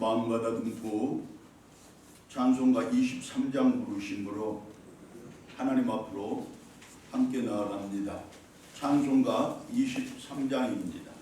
마음과 다듬고 찬송가 23장 부르심으로 하나님 앞으로 함께 나아갑니다. 찬송가 23장입니다.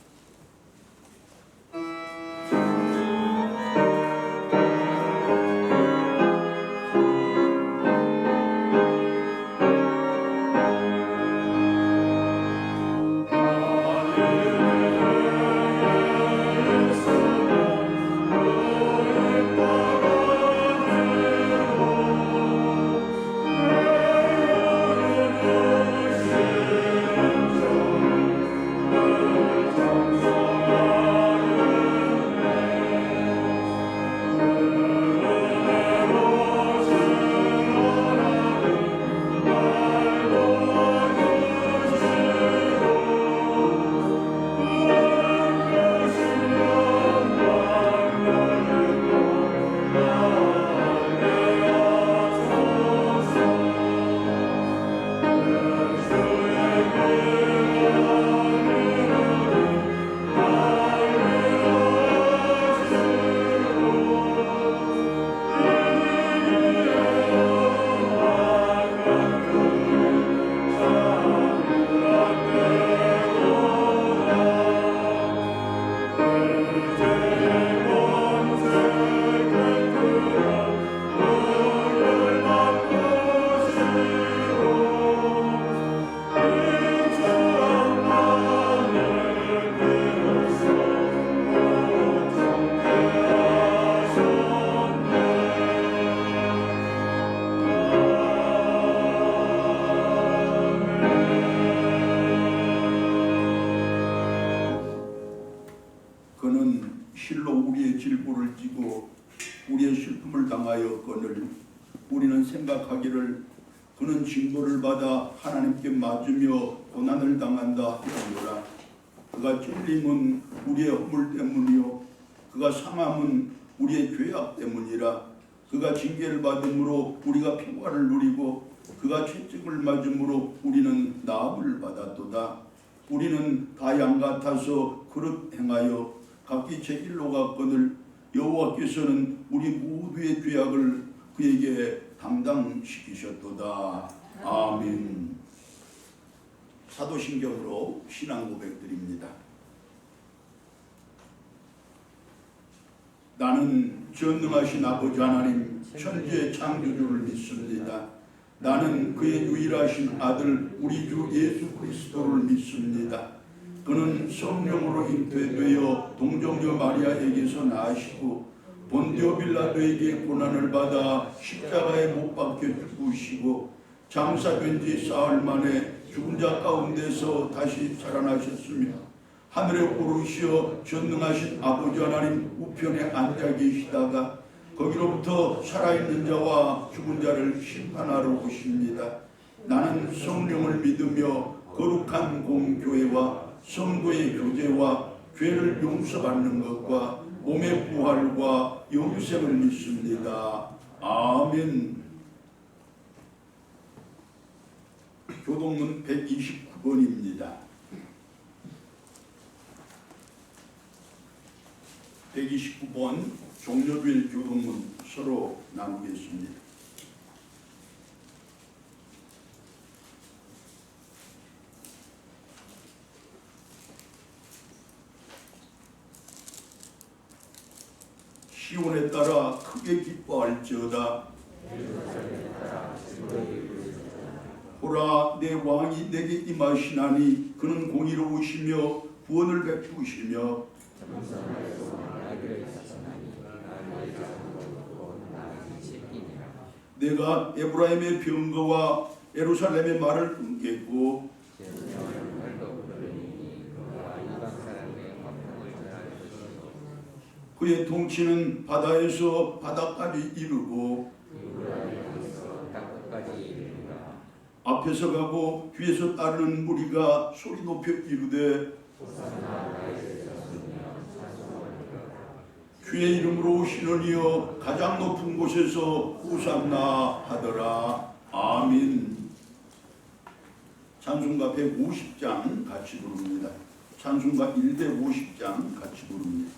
그는 실로 우리의 질고를 지고 우리의 슬픔을 당하였거늘 우리는 생각하기를 그는 징벌을 받아 하나님께 맞으며 고난을 당한다 하노라. 그가 찔림은 우리의 허물 때문이요 그가 상함은 우리의 죄악 때문이라. 그가 징계를 받음으로 우리가 평화를 누리고 그가 채찍을 맞음으로 우리는 나음을 받았도다. 우리는 다 양 같아서 그릇 행하여 각기 제 일로 갔거늘 여호와께서는 우리 모두의 죄악을 그에게 담당시키셨도다. 아멘. 사도신경으로 신앙 고백드립니다. 나는 전능하신 아버지 하나님 천지의 창조주를 믿습니다. 나는 그의 유일하신 아들 우리 주 예수 그리스도를 믿습니다. 그는 성령으로 잉태되어 동정녀 마리아에게서 나시고 본디오 빌라도에게 고난을 받아 십자가에 못 박혀 죽으시고 장사된 지 사흘 만에 죽은 자 가운데서 다시 살아나셨으며 하늘에 오르시어 전능하신 아버지 하나님 우편에 앉아 계시다가 거기로부터 살아있는 자와 죽은 자를 심판하러 오십니다. 나는 성령을 믿으며 거룩한 공교회와 성도의 교제와 죄를 용서받는 것과 몸의 부활과 영생을 믿습니다. 아멘. 교동문 129번입니다. 129번 종료주일 교동문 서로 나누겠습니다. 시온에 따라 크게 기뻐할지어다. 보라, 내 왕이 내게 임하시나니 그는 공의로우시며 구원을 베푸시며 내가 에브라임의 병거와 예루살렘의 말을 끊겠고 그의 통치는 바다에서 바다까지 이르고 앞에서 가고 뒤에서 따르는 무리가 소리 높여 이르되 주의 이름으로 오시는 이여 가장 높은 곳에서 호산나 하더라. 아멘. 찬송가 150장 같이 부릅니다. 찬송가 1대 50장 같이 부릅니다.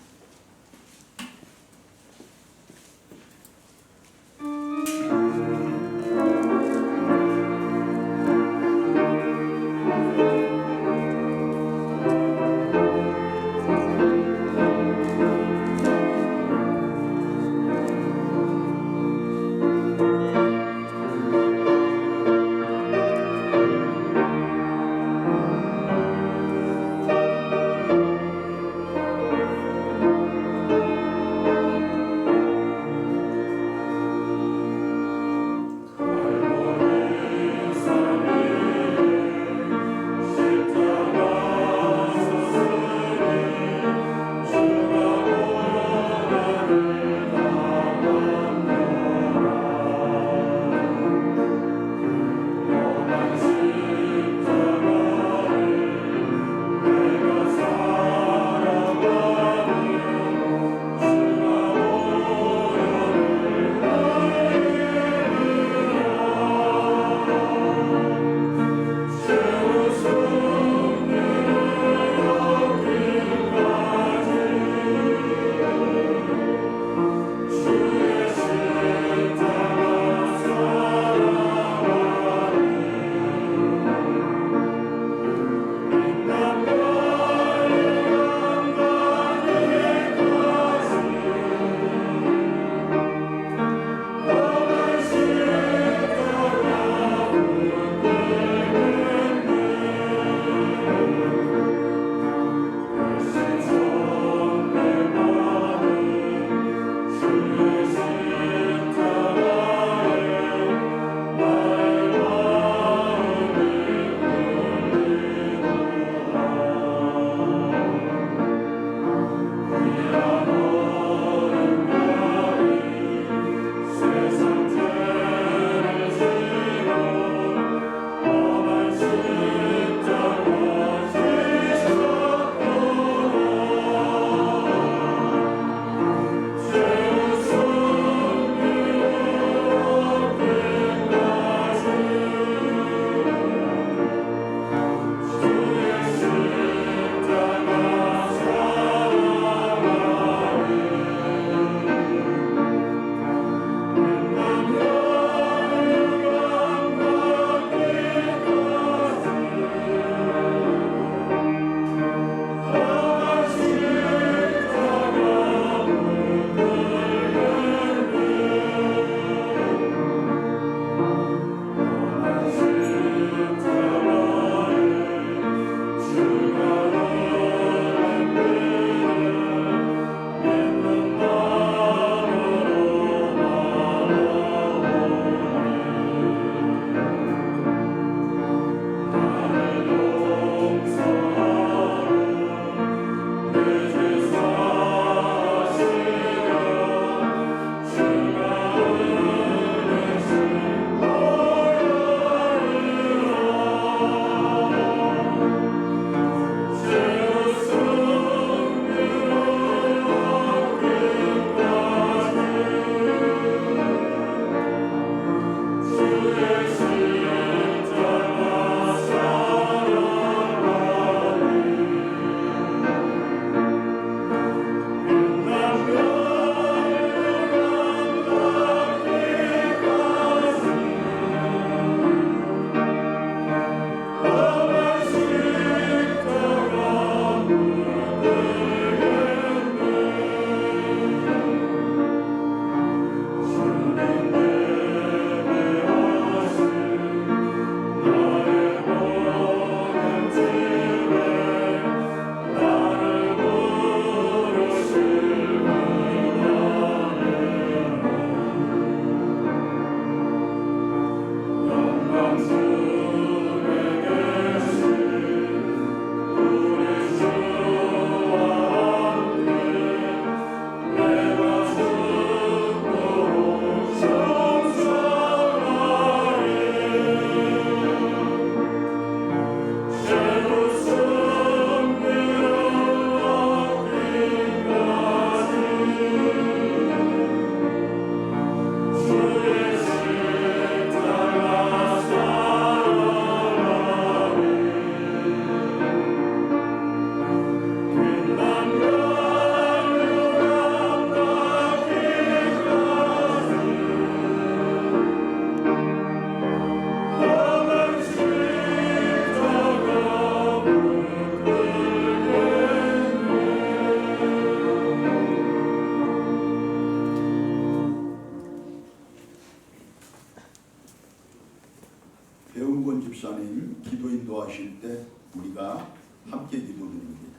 배웅권 집사님 기도 인도하실 때 우리가 함께 기도드립니다.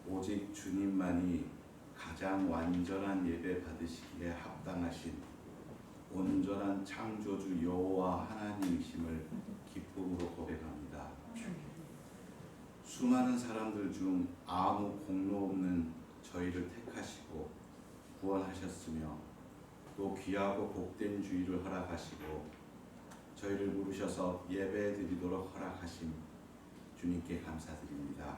오직 주님만이 가장 완전한 예배 받으시기에 합당하신 온전한 창조주 여호와 하나님이심을 기쁨으로 고백합니다. 수많은 사람들 중 아무 공로 없는 저희를 택하시고 구원하셨으며 또 귀하고 복된 주의를 허락하시고 저희를 부르셔서 예배드리도록 허락하신 주님께 감사드립니다.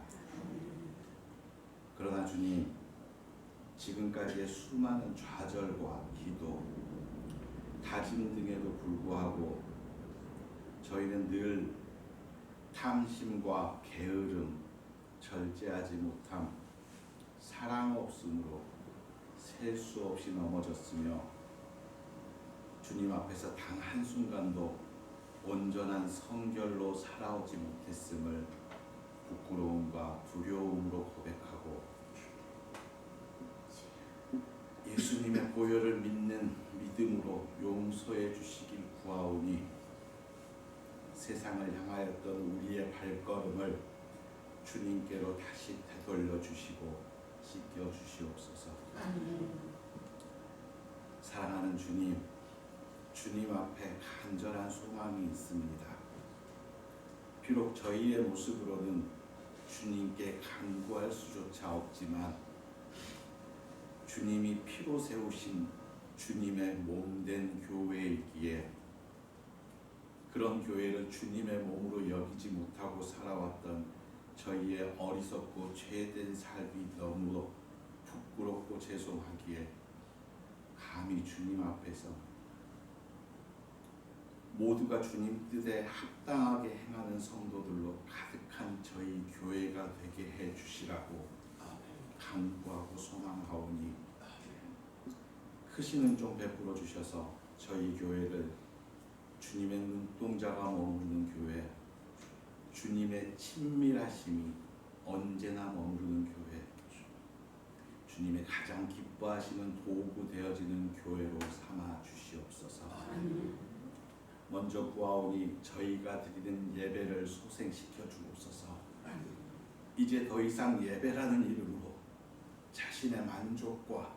그러나 주님, 지금까지의 수많은 좌절과 기도, 다짐 등에도 불구하고 저희는 늘 탐심과 게으름, 절제하지 못함, 사랑 없음으로 셀 수 없이 넘어졌으며 주님 앞에서 단 한순간도 온전한 성결로 살아오지 못했음을 부끄러움과 두려움으로 고백하고 예수님의 보혈을 믿는 믿음으로 용서해 주시길 구하오니 세상을 향하였던 우리의 발걸음을 주님께로 다시 되돌려 주시고 씻겨 주시옵소서. 사랑하는 주님, 주님 앞에 간절한 소망이 있습니다. 비록 저희의 모습으로는 주님께 간구할 수조차 없지만 주님이 피로 세우신 주님의 몸된 교회이기에 그런 교회를 주님의 몸으로 여기지 못하고 살아왔던 저희의 어리석고 죄된 삶이 너무 부끄럽고 죄송하기에 감히 주님 앞에서 모두가 주님 뜻에 합당하게 행하는 성도들로 가득한 저희 교회가 되게 해 주시라고 간구하고 소망하오니 크신 은총 베풀어 주셔서 저희 교회를 주님의 눈동자가 머무르는 교회, 주님의 친밀하심이 언제나 머무르는 교회, 주님의 가장 기뻐하시는 도구 되어지는 교회로 삼아 주시옵소서. 먼저 구하오니 저희가 드리는 예배를 소생시켜 주옵소서. 이제 더 이상 예배라는 이름으로 자신의 만족과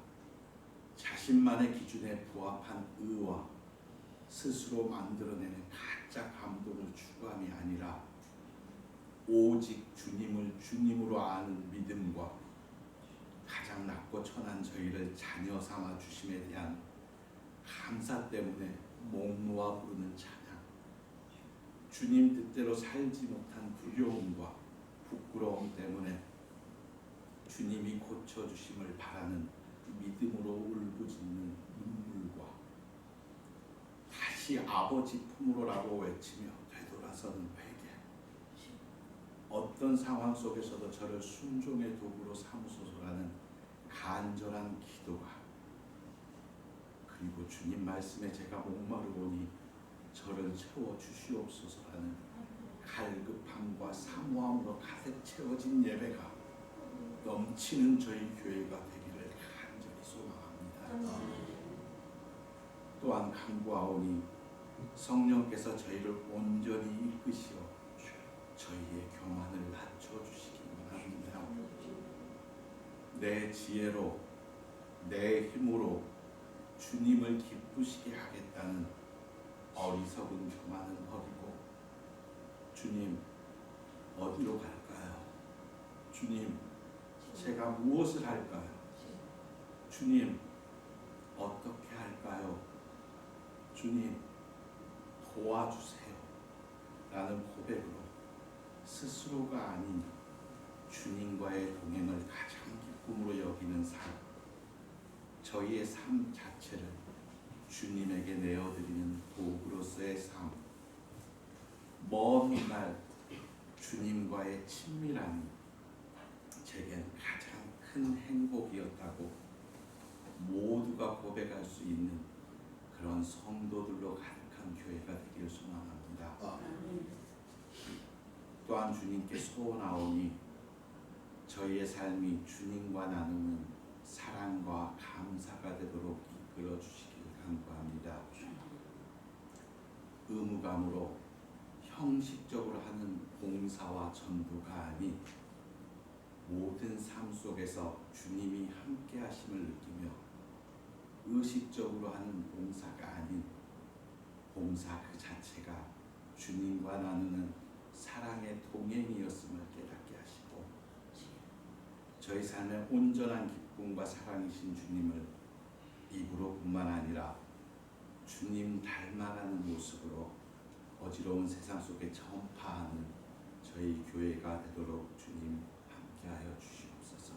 자신만의 기준에 부합한 의와 스스로 만들어내는 가짜 감동을 추구함이 아니라 오직 주님을 주님으로 아는 믿음과 가장 낮고 천한 저희를 자녀 삼아 주심에 대한 감사 때문에 목 놓아 부르는 찬양, 주님 뜻대로 살지 못한 두려움과 부끄러움 때문에 주님이 고쳐주심을 바라는 믿음으로 울부짖는 눈물과 다시 아버지 품으로라고 외치며 되돌아서는 회개, 어떤 상황 속에서도 저를 순종의 도구로 삼으소서라는 간절한 기도가, 그리고 주님 말씀에 제가 목마르오니 저를 채워 주시옵소서라는 갈급함과 사모함으로 가득 채워진 예배가 넘치는 저희 교회가 되기를 간절히 소망합니다. 또한 간구하오니 성령께서 저희를 온전히 이끄시어 저희의 교만을 낮춰주시기 원합니다. 내 지혜로 내 힘으로 주님을 기쁘시게 하겠다는 어리석은 교만은 버리고 주님 어디로 갈까요? 주님 제가 무엇을 할까요? 주님 어떻게 할까요? 주님 도와주세요 라는 고백으로 스스로가 아닌 주님과의 동행을 가장 기쁨으로 여기는 삶, 저희의 삶 자체를 주님에게 내어드리는 도구로서의 삶, 먼 훗날 주님과의 친밀함이 제겐 가장 큰 행복이었다고 모두가 고백할 수 있는 그런 성도들로 가득한 교회가 되기를 소망합니다. 또한 주님께 소원하오니 저희의 삶이 주님과 나누는 사랑과 감사가 되도록 이끌어 주시길 간구합니다. 의무감으로 형식적으로 하는 봉사와 전도가 아닌 모든 삶 속에서 주님이 함께 하심을 느끼며 의식적으로 하는 봉사가 아닌 봉사 그 자체가 주님과 나누는 사랑의 동행이었음을 깨닫게 하시고 저희 삶의 온전한 기쁨과 사랑이신 주님을 입으로뿐만 아니라 주님 닮아가는 모습으로 어지러운 세상 속에 전파하는 저희 교회가 되도록 주님 함께하여 주시옵소서.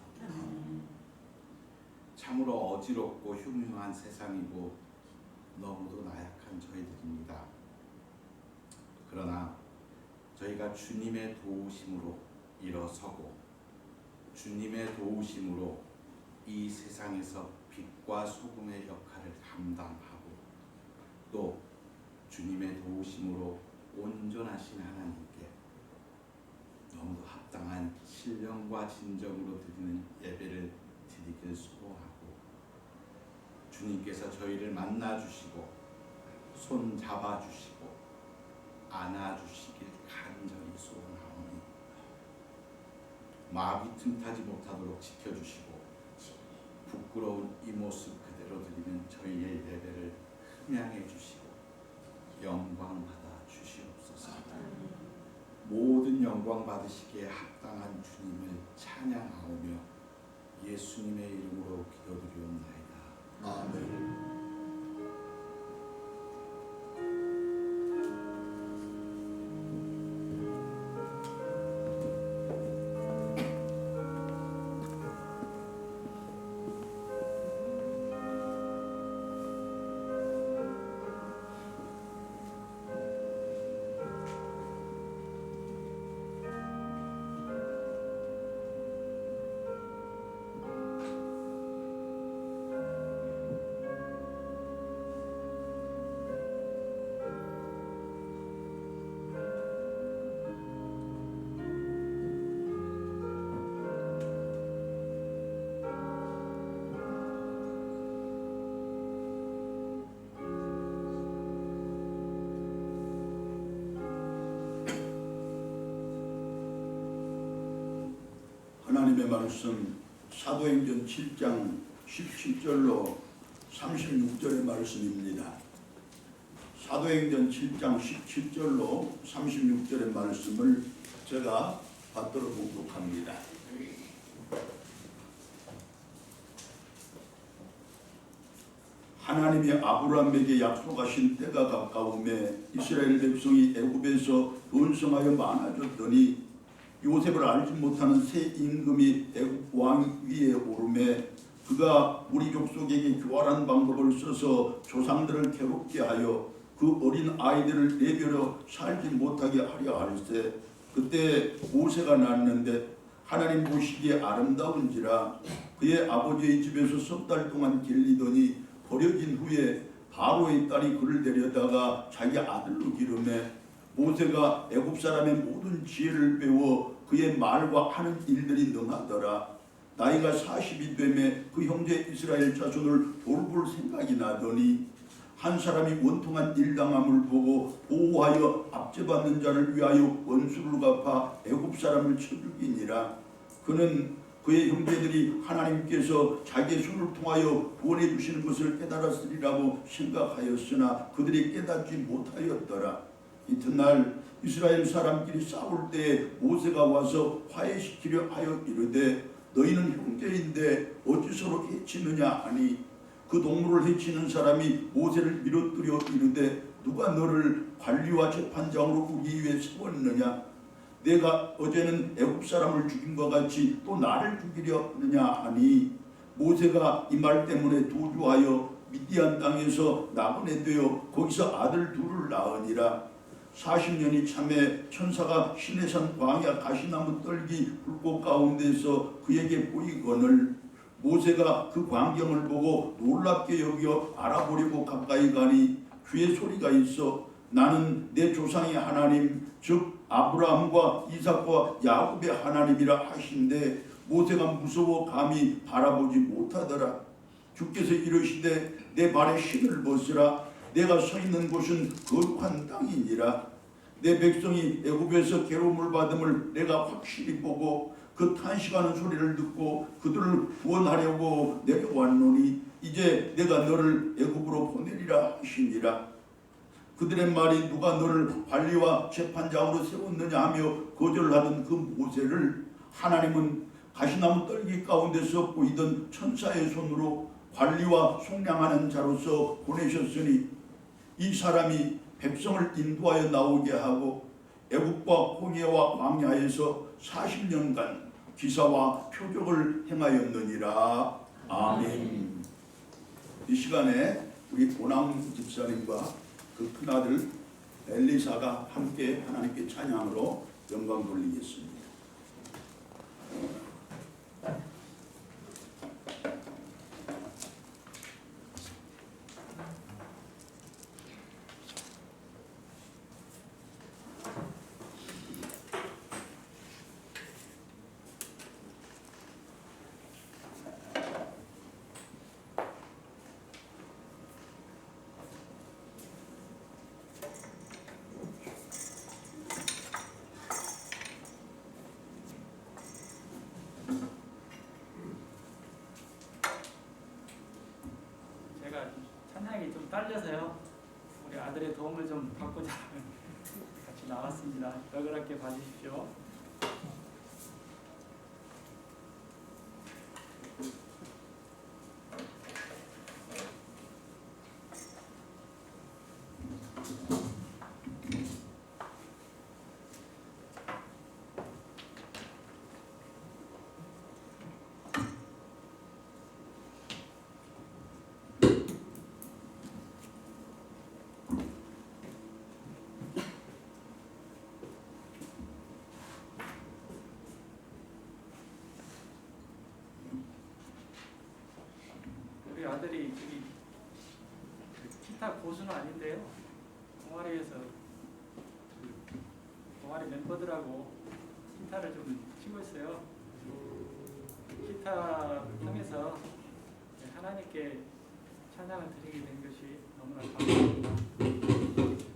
참으로 어지럽고 흉흉한 세상이고 너무도 나약한 저희들입니다. 그러나 저희가 주님의 도우심으로 일어서고 주님의 도우심으로 이 세상에서 빛과 소금의 역할을 감당하고 또 주님의 도우심으로 온전하신 하나님께 너무도 합당한 신령과 진정으로 드리는 예배를 드리길 소원하고 주님께서 저희를 만나주시고 손 잡아주시고 안아주시길 간절히 소원하오니 마귀 틈타지 못하도록 지켜주시고 부끄러운 이 모습 그대로 드리는 저희의 예배를 흠양해 주시고 영광 받아 주시옵소서. 모든 영광 받으시기에 합당한 주님을 찬양하오며 예수님의 이름으로 기도드리옵나이다. 아멘. 하나님의 말씀 사도행전 7장 17절로 36절의 말씀입니다. 사도행전 7장 17절로 36절의 말씀을 제가 받들어 봉독합니다. 하나님이 아브라함에게 약속하신 때가 가까움에 이스라엘 백성이 애굽에서 번성하여 많아졌더니 요셉을 알지 못하는 새 임금이 애굽 왕 위에 오르매 그가 우리 족속에게 교활한 방법을 써서 조상들을 괴롭게 하여 그 어린 아이들을 내버려 살지 못하게 하려 할세. 그때 모세가 낳았는데 하나님 보시기에 아름다운지라 그의 아버지의 집에서 석 달 동안 길리더니 버려진 후에 바로의 딸이 그를 데려다가 자기 아들로 기르매 모세가 애굽 사람의 모든 지혜를 배워 그의 말과 하는 일들이 능하더라. 나이가 40이 되매 그 형제 이스라엘 자손을 돌볼 생각이 나더니 한 사람이 원통한 일당함을 보고 보호하여 압제받는 자를 위하여 원수를 갚아 애굽 사람을 쳐 죽이니라. 그는 그의 형제들이 하나님께서 자기의 손을 통하여 구원해 주시는 것을 깨달았으리라고 생각하였으나 그들이 깨닫지 못하였더라. 이튿날 이스라엘 사람끼리 싸울 때에 모세가 와서 화해시키려 하여 이르되 너희는 형제인데 어찌 서로 해치느냐 하니 그 동물을 해치는 사람이 모세를 밀어뜨려 이르되 누가 너를 관리와 재판장으로 우리 위에 세웠느냐? 내가 어제는 애굽 사람을 죽인 것 같이 또 나를 죽이려 하느냐 하니 모세가 이 말 때문에 도주하여 미디안 땅에서 나그네 되어 거기서 아들 둘을 낳으니라. 40년이 참에 천사가 시내산 광야 가시나무 떨기 불꽃 가운데서 그에게 보이거늘 모세가 그 광경을 보고 놀랍게 여겨 알아보려고 가까이 가니 주의 소리가 있어 나는 내 조상의 하나님 즉 아브라함과 이삭과 야곱의 하나님이라 하신데 모세가 무서워 감히 바라보지 못하더라. 주께서 이르시되 내 발에 신을 벗으라. 내가 서 있는 곳은 거룩한 땅이니라. 내 백성이 애굽에서 괴로움을 받음을 내가 확실히 보고 그 탄식하는 소리를 듣고 그들을 구원하려고 내려왔노니 이제 내가 너를 애굽으로 보내리라 하시니라. 그들의 말이 누가 너를 관리와 재판장으로 세웠느냐 하며 거절하던 그 모세를 하나님은 가시나무 떨기 가운데서 보이던 천사의 손으로 관리와 속량하는 자로서 보내셨으니 이 사람이 백성을 인도하여 나오게 하고 애굽과 홍해와 광야에서 40년간 기사와 표적을 행하였느니라. 아멘. 이 시간에 우리 보남 집사님과 그 큰아들 엘리사가 함께 하나님께 찬양으로 영광 돌리겠습니다. 찬양이 좀 딸려서요. 우리 아들의 도움을 좀 받고자 같이 나왔습니다. 너그럽게 봐주십시오. 우리 아들이 기타 고수는 아닌데요. 동아리에서 동아리 멤버들하고 기타를 좀 치고 있어요. 기타 통해서 하나님께 찬양을 드리게 된 것이 너무나 감사합니다.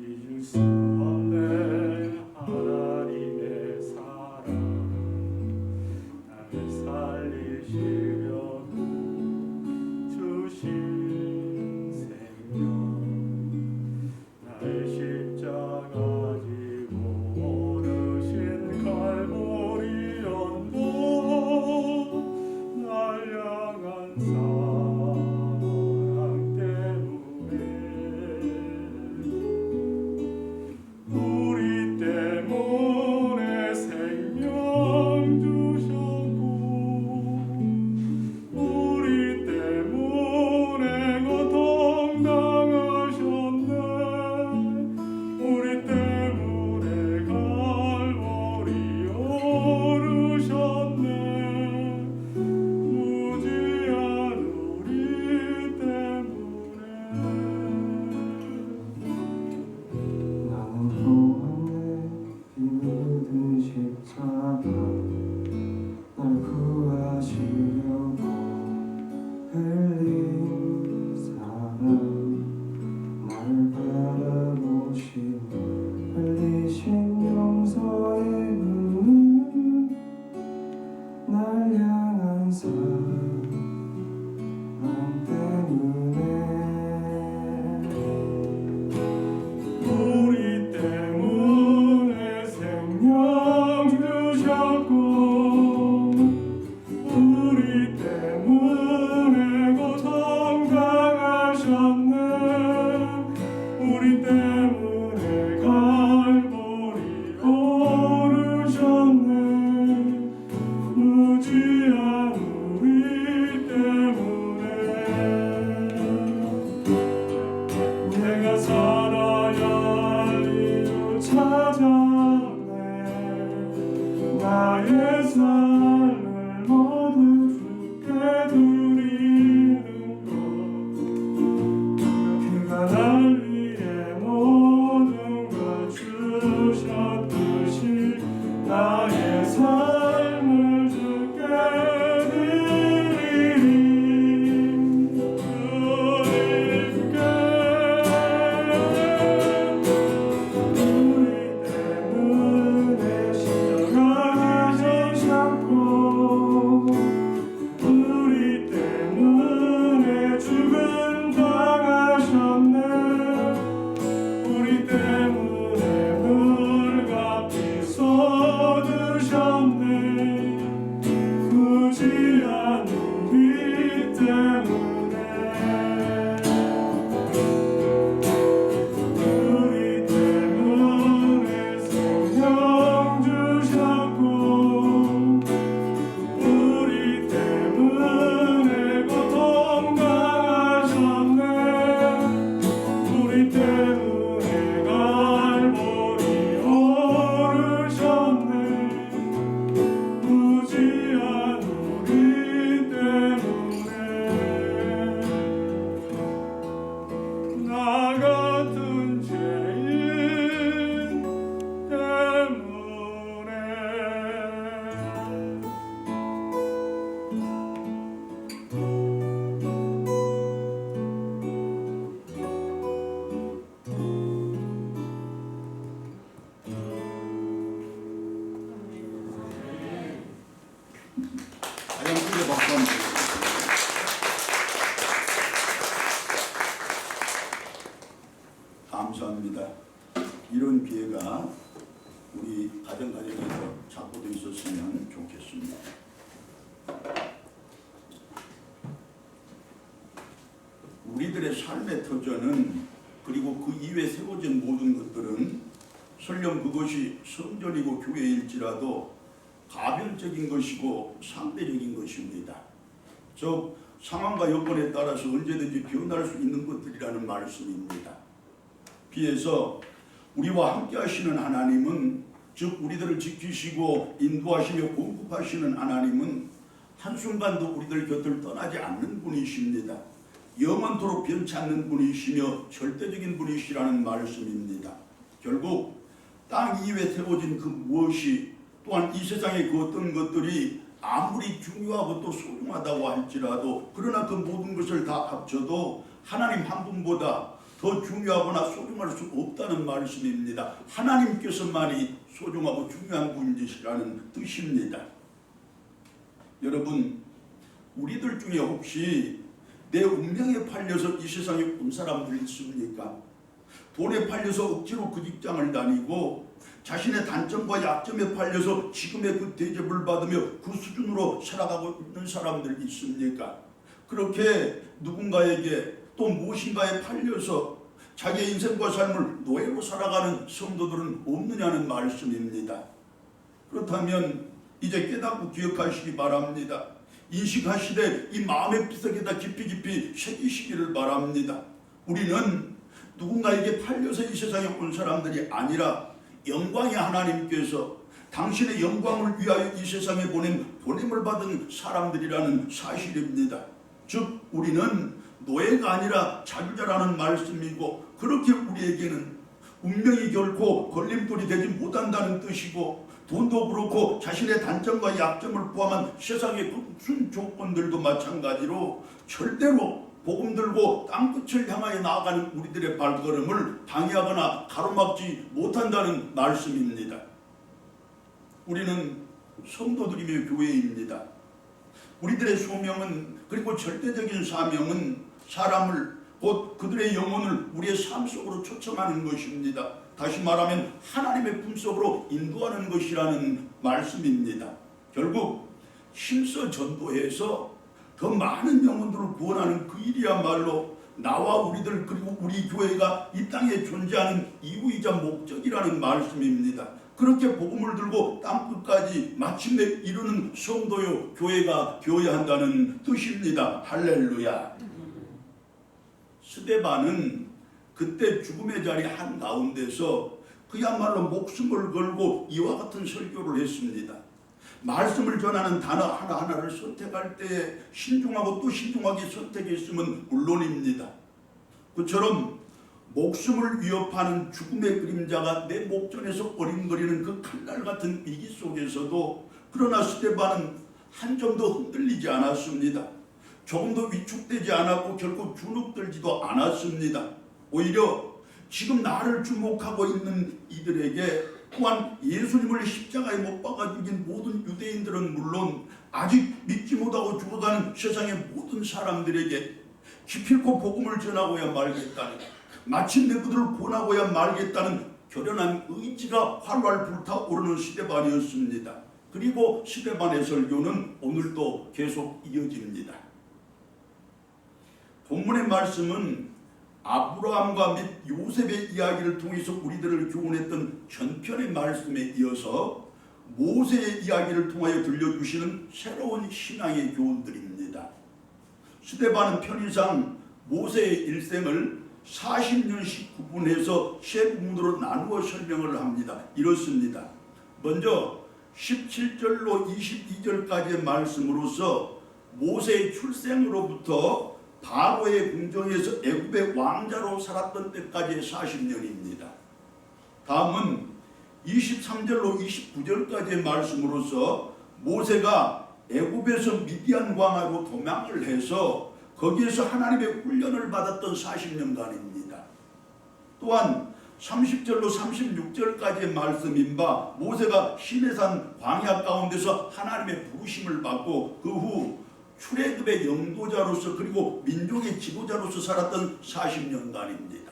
잊을 수 없네 바랍니다. 이런 기회가 우리 가정에서 자꾸도 있었으면 좋겠습니다. 우리들의 삶의 터전은 그리고 그 이후에 세워진 모든 것들은 설령 그것이 성전이고 교회일지라도 가변적인 것이고 상대적인 것입니다. 즉 상황과 여건에 따라서 언제든지 변할 수 있는 것들이라는 말씀입니다. 비해서 우리와 함께 하시는 하나님은, 즉 우리들을 지키시고 인도하시며 공급하시는 하나님은 한순간도 우리들 곁을 떠나지 않는 분이십니다. 영원토록 변치 않는 분이시며 절대적인 분이시라는 말씀입니다. 결국 땅 위에 세워진 그 무엇이, 또한 이 세상의 그 어떤 것들이 아무리 중요하고 또 소중하다고 할지라도, 그러나 그 모든 것을 다 합쳐도 하나님 한 분보다 더 중요하거나 소중할 수 없다는 말씀입니다. 하나님께서만이 소중하고 중요한 분이시라는 뜻입니다. 여러분, 우리들 중에 혹시 내 운명에 팔려서 이 세상에 온 사람들이 있습니까? 돈에 팔려서 억지로 그 직장을 다니고 자신의 단점과 약점에 팔려서 지금의 그 대접을 받으며 그 수준으로 살아가고 있는 사람들 있습니까? 그렇게 누군가에게 또 무엇인가에 팔려서 자기의 인생과 삶을 노예로 살아가는 성도들은 없느냐는 말씀입니다. 그렇다면 이제 깨닫고 기억하시기 바랍니다. 인식하시되 이 마음의 비석에다 깊이 새기시기를 바랍니다. 우리는 누군가에게 팔려서 이 세상에 온 사람들이 아니라 영광의 하나님께서 당신의 영광을 위하여 이 세상에 보냄을 받은 사람들이라는 사실입니다. 즉 우리는 노예가 아니라 자주자라는 말씀이고, 그렇게 우리에게는 운명이 결코 걸림돌이 되지 못한다는 뜻이고, 돈도 그렇고 자신의 단점과 약점을 포함한 세상의 무슨 조건들도 마찬가지로 절대로 복음 들고 땅끝을 향하여 나아가는 우리들의 발걸음을 방해하거나 가로막지 못한다는 말씀입니다. 우리는 성도들이며 교회입니다. 우리들의 소명은, 그리고 절대적인 사명은 사람을, 곧 그들의 영혼을 우리의 삶 속으로 초청하는 것입니다. 다시 말하면 하나님의 품속으로 인도하는 것이라는 말씀입니다. 결국 힘써 전도해서 더 많은 영혼들을 구원하는 그 일이야말로 나와 우리들, 그리고 우리 교회가 이 땅에 존재하는 이유이자 목적이라는 말씀입니다. 그렇게 복음을 들고 땅끝까지 마침내 이루는 성도요 교회가 되어야 한다는 뜻입니다. 할렐루야. 스데반은 그때 죽음의 자리 한가운데서 그야말로 목숨을 걸고 이와 같은 설교를 했습니다. 말씀을 전하는 단어 하나하나를 선택할 때 신중하고 또 신중하게 선택했으면 물론입니다. 그처럼 목숨을 위협하는 죽음의 그림자가 내 목전에서 어린거리는 그 칼날 같은 위기 속에서도, 그러나 스데반은 한 점도 흔들리지 않았습니다. 조금도 위축되지 않았고 결코 주눅들지도 않았습니다. 오히려 지금 나를 주목하고 있는 이들에게, 또한 예수님을 십자가에 못 박아 죽인 모든 유대인들은 물론 아직 믿지 못하고 죽어가는 세상의 모든 사람들에게 기필코 복음을 전하고야 말겠다는, 마침내 그들을 구원하고야 말겠다는 결연한 의지가 활활 불타오르는 스데반이었습니다. 그리고 스데반의 설교는 오늘도 계속 이어집니다. 본문의 말씀은 아브라함과 및 요셉의 이야기를 통해서 우리들을 교훈했던 전편의 말씀에 이어서 모세의 이야기를 통하여 들려주시는 새로운 신앙의 교훈들입니다. 스데반은 편의상 모세의 일생을 40년씩 구분해서 세 부분으로 나누어 설명을 합니다. 이렇습니다. 먼저 17절로 22절까지의 말씀으로서 모세의 출생으로부터 바로의 궁정에서 애굽의 왕자로 살았던 때까지의 40년입니다. 다음은 23절로 29절까지의 말씀으로서 모세가 애굽에서 미디안 광야로 도망을 해서 거기에서 하나님의 훈련을 받았던 40년간입니다. 또한 30절로 36절까지의 말씀인 바 모세가 시내산 광야 가운데서 하나님의 부르심을 받고 그 후 출애굽의 영도자로서 그리고 민족의 지도자로서 살았던 40년간입니다.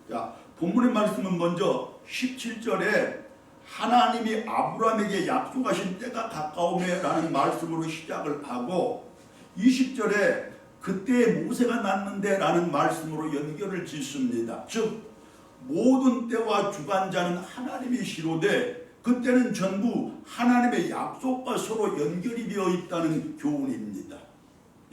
자, 본문의 말씀은 먼저 17절에 하나님이 아브라함에게 약속하신 때가 가까우며라는 말씀으로 시작을 하고 20절에 그때에 모세가 났는데 라는 말씀으로 연결을 짓습니다. 즉 모든 때와 주관자는 하나님이시로되 그때는 전부 하나님의 약속과 서로 연결이 되어 있다는 교훈입니다.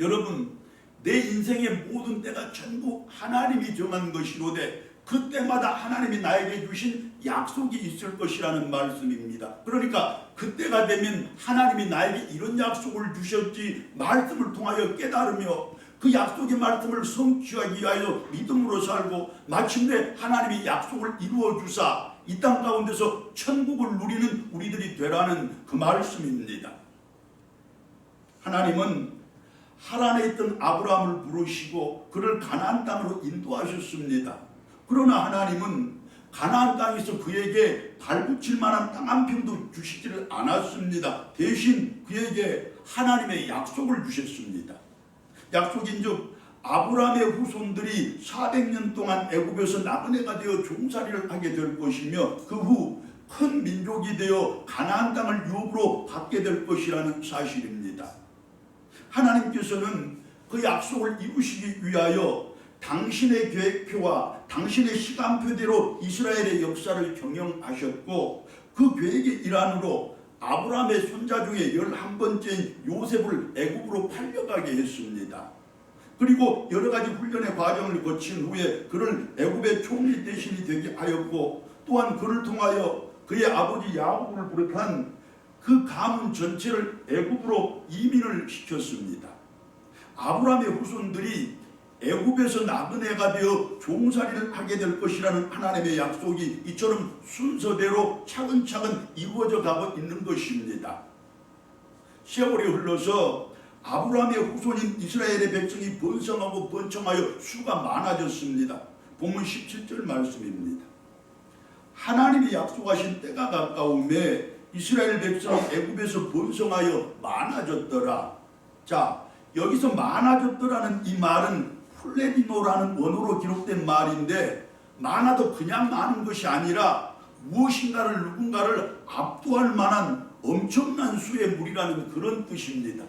여러분, 내 인생의 모든 때가 전부 하나님이 정한 것이로되 그때마다 하나님이 나에게 주신 약속이 있을 것이라는 말씀입니다. 그러니까 그때가 되면 하나님이 나에게 이런 약속을 주셨지 말씀을 통하여 깨달으며 그 약속의 말씀을 성취하기 위하여 믿음으로 살고 마침내 하나님이 약속을 이루어 주사 이 땅 가운데서 천국을 누리는 우리들이 되라는 그 말씀입니다. 하나님은 하란에 있던 아브라함을 부르시고 그를 가나안 땅으로 인도하셨습니다. 그러나 하나님은 가나안 땅에서 그에게 발붙일 만한 땅 한 평도 주시지를 않았습니다. 대신 그에게 하나님의 약속을 주셨습니다. 약속인즉 아브라함의 후손들이 400년 동안 애굽에서 나그네가 되어 종살이를 하게 될 것이며 그 후 큰 민족이 되어 가나안 땅을 유업으로 받게 될 것이라는 사실입니다. 하나님께서는 그 약속을 이루시기 위하여 당신의 계획표와 당신의 시간표대로 이스라엘의 역사를 경영하셨고 그 계획의 일환으로 아브라함의 손자 중에 11번째인 요셉을 애굽으로 팔려가게 했습니다. 그리고 여러 가지 훈련의 과정을 거친 후에 그를 애굽의 총리 대신이 되게 하였고 또한 그를 통하여 그의 아버지 야곱을 비롯한 그 가문 전체를 애굽으로 이민을 시켰습니다. 아브라함의 후손들이 애굽에서 나그네가 되어 종살이를 하게 될 것이라는 하나님의 약속이 이처럼 순서대로 차근차근 이루어져 가고 있는 것입니다. 세월이 흘러서 아브라함의 후손인 이스라엘의 백성이 번성하고 번창하여 수가 많아졌습니다. 본문 17절 말씀입니다. 하나님이 약속하신 때가 가까우매 이스라엘 백성이 애굽에서 번성하여 많아졌더라. 자, 여기서 많아졌더라는 이 말은 플레디노라는 원어로 기록된 말인데 많아도 그냥 많은 것이 아니라 무엇인가를 누군가를 압도할 만한 엄청난 수의 무리라는 그런 뜻입니다.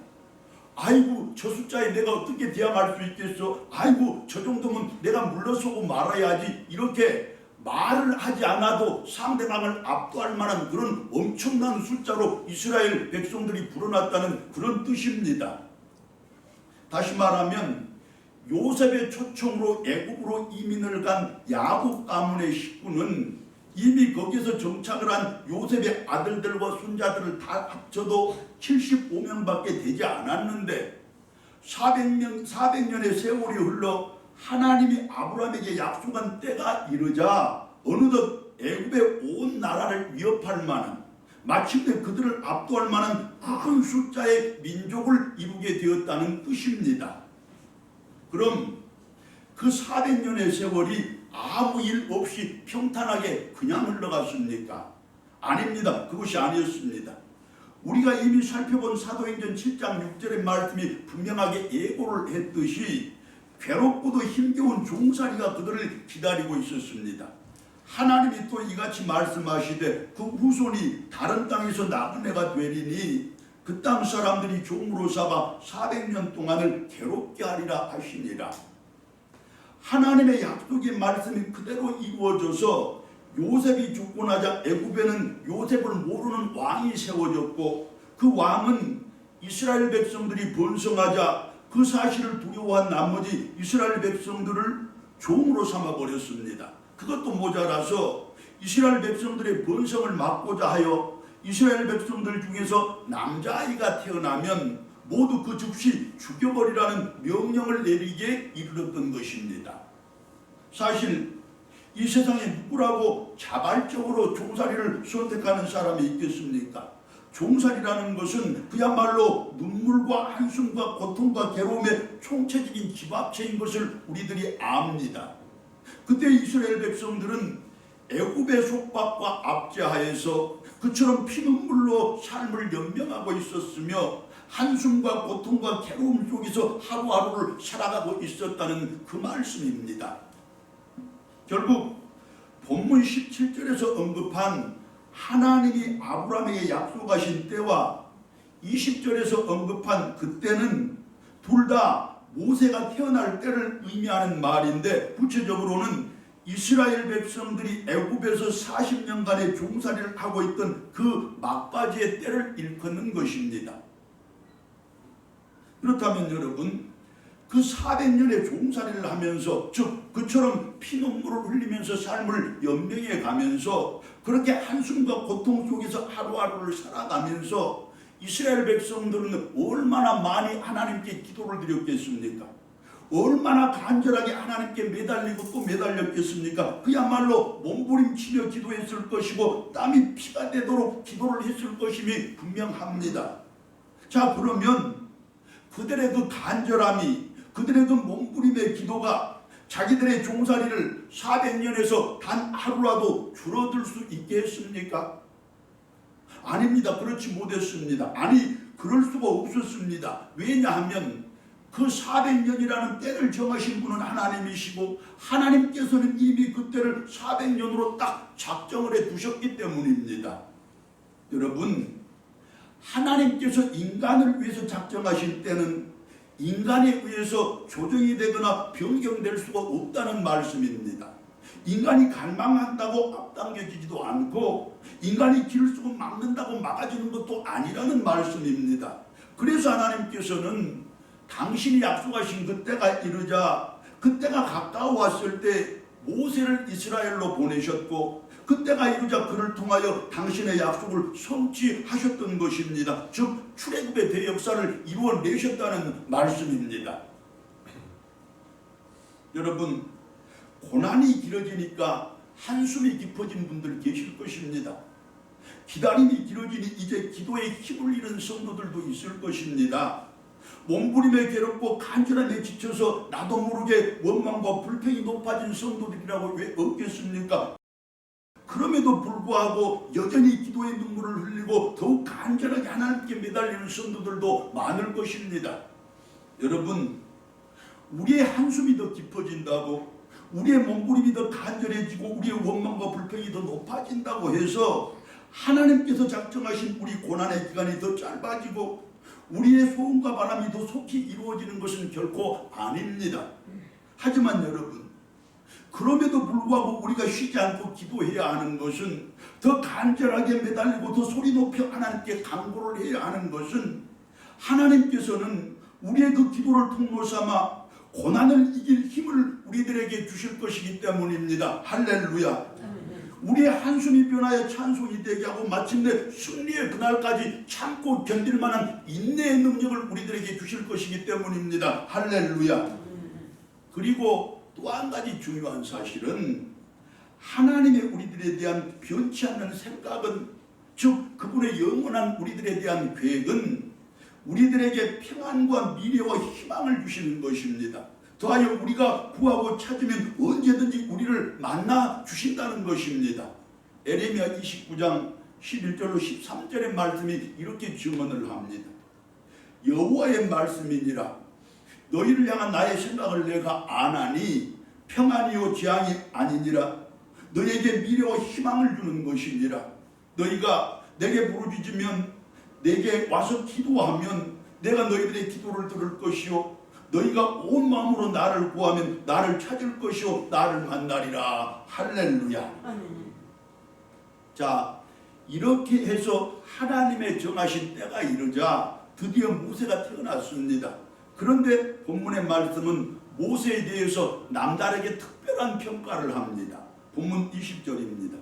아이고 저 숫자에 내가 어떻게 대항할 수 있겠어? 아이고 저 정도면 내가 물러서고 말아야지. 이렇게 말을 하지 않아도 상대방을 압도할 만한 그런 엄청난 숫자로 이스라엘 백성들이 불어났다는 그런 뜻입니다. 다시 말하면 요셉의 초청으로 애굽으로 이민을 간 야곱 가문의 식구는 이미 거기서 정착을 한 요셉의 아들들과 손자들을 다 합쳐도 75명밖에 되지 않았는데 400년의 세월이 흘러 하나님이 아브라함에게 약속한 때가 이르자 어느덧 애굽의 온 나라를 위협할 만한 마침내 그들을 압도할 만한 큰 숫자의 민족을 이루게 되었다는 뜻입니다. 그럼 그 400년의 세월이 아무 일 없이 평탄하게 그냥 흘러갔습니까? 아닙니다. 그것이 아니었습니다. 우리가 이미 살펴본 사도행전 7장 6절의 말씀이 분명하게 예고를 했듯이 괴롭고도 힘겨운 종살이가 그들을 기다리고 있었습니다. 하나님이 또 이같이 말씀하시되 그 후손이 다른 땅에서 나그네가 되리니 그 땅 사람들이 종으로 삼아 400년 동안을 괴롭게 하리라 하시니라. 하나님의 약속의 말씀이 그대로 이루어져서 요셉이 죽고 나자 애굽에는 요셉을 모르는 왕이 세워졌고 그 왕은 이스라엘 백성들이 번성하자 그 사실을 두려워한 나머지 이스라엘 백성들을 종으로 삼아버렸습니다. 그것도 모자라서 이스라엘 백성들의 번성을 막고자 하여 이스라엘 백성들 중에서 남자아이가 태어나면 모두 그 즉시 죽여버리라는 명령을 내리게 이르렀던 것입니다. 사실 이 세상에 누구라고 자발적으로 종살이를 선택하는 사람이 있겠습니까? 종살이라는 것은 그야말로 눈물과 한숨과 고통과 괴로움의 총체적인 집합체인 것을 우리들이 압니다. 그때 이스라엘 백성들은 애굽의 속박과 압제하에서 그처럼 피눈물로 삶을 연명하고 있었으며 한숨과 고통과 괴로움 속에서 하루하루를 살아가고 있었다는 그 말씀입니다. 결국 본문 17절에서 언급한 하나님이 아브라함에게 약속하신 때와 20절에서 언급한 그때는 둘 다 모세가 태어날 때를 의미하는 말인데, 구체적으로는 이스라엘 백성들이 애굽에서 40년간의 종살이를 하고 있던 그 막바지의 때를 일컫는 것입니다. 그렇다면 여러분, 그 400년의 종살이를 하면서, 즉 그처럼 피눈물을 흘리면서 삶을 연명해 가면서 그렇게 한숨과 고통 속에서 하루하루를 살아가면서 이스라엘 백성들은 얼마나 많이 하나님께 기도를 드렸겠습니까? 얼마나 간절하게 하나님께 매달리고 또 매달렸겠습니까? 그야말로 몸부림치며 기도했을 것이고 땀이 피가 되도록 기도를 했을 것임이 분명합니다. 자, 그러면 그들의 그 간절함이, 그들의 그 몸부림의 기도가 자기들의 종살이를 400년에서 단 하루라도 줄어들 수 있게 했습니까? 아닙니다. 그렇지 못했습니다. 아니, 그럴 수가 없었습니다. 왜냐하면 그 400년이라는 때를 정하신 분은 하나님이시고 하나님께서는 이미 그 때를 400년으로 딱 작정을 해 두셨기 때문입니다. 여러분, 하나님께서 인간을 위해서 작정하신 때는 인간에 의해서 조정이 되거나 변경될 수가 없다는 말씀입니다. 인간이 갈망한다고 앞당겨지지도 않고 인간이 길을 쓰고 막는다고 막아지는 것도 아니라는 말씀입니다. 그래서 하나님께서는 당신이 약속하신 그때가 이르자, 그때가 가까워왔을 때 모세를 이스라엘로 보내셨고 그때가 이르자 그를 통하여 당신의 약속을 성취하셨던 것입니다. 즉 출애굽의 대역사를 이루어내셨다는 말씀입니다. 여러분, 고난이 길어지니까 한숨이 깊어진 분들 계실 것입니다. 기다림이 길어지니 이제 기도에 힘을 잃은 성도들도 있을 것입니다. 몸부림에 괴롭고 간절함에 지쳐서 나도 모르게 원망과 불평이 높아진 성도들이라고 왜 없겠습니까? 그럼에도 불구하고 여전히 기도의 눈물을 흘리고 더욱 간절하게 하나님께 매달리는 성도들도 많을 것입니다. 여러분, 우리의 한숨이 더 깊어진다고, 우리의 몸부림이 더 간절해지고 우리의 원망과 불평이 더 높아진다고 해서 하나님께서 작정하신 우리 고난의 기간이 더 짧아지고 우리의 소원과 바람이 더 속히 이루어지는 것은 결코 아닙니다. 하지만 여러분, 그럼에도 불구하고 우리가 쉬지 않고 기도해야 하는 것은, 더 간절하게 매달리고 더 소리 높여 하나님께 간구를 해야 하는 것은, 하나님께서는 우리의 그 기도를 통로 삼아 고난을 이길 힘을 우리들에게 주실 것이기 때문입니다. 할렐루야. 우리의 한숨이 변하여 찬송이 되게 하고 마침내 승리의 그날까지 참고 견딜 만한 인내의 능력을 우리들에게 주실 것이기 때문입니다. 할렐루야. 그리고 또 한 가지 중요한 사실은 하나님의 우리들에 대한 변치 않는 생각은, 즉 그분의 영원한 우리들에 대한 계획은 우리들에게 평안과 미래와 희망을 주시는 것입니다. 더하여 우리가 구하고 찾으면 언제든지 우리를 만나 주신다는 것입니다. 에레미야 29장 11절로 13절의 말씀이 이렇게 증언을 합니다. 여호와의 말씀이니라. 너희를 향한 나의 생각을 내가 아나니 평안이요 재앙이 아니니라. 너희에게 미래와 희망을 주는 것이니라. 너희가 내게 부르짖으면, 내게 와서 기도하면 내가 너희들의 기도를 들을 것이요 너희가 온 마음으로 나를 구하면 나를 찾을 것이요 나를 만나리라. 할렐루야. 자, 이렇게 해서 하나님의 정하신 때가 이르자 드디어 모세가 태어났습니다. 그런데 본문의 말씀은 모세에 대해서 남다르게 특별한 평가를 합니다. 본문 20절입니다.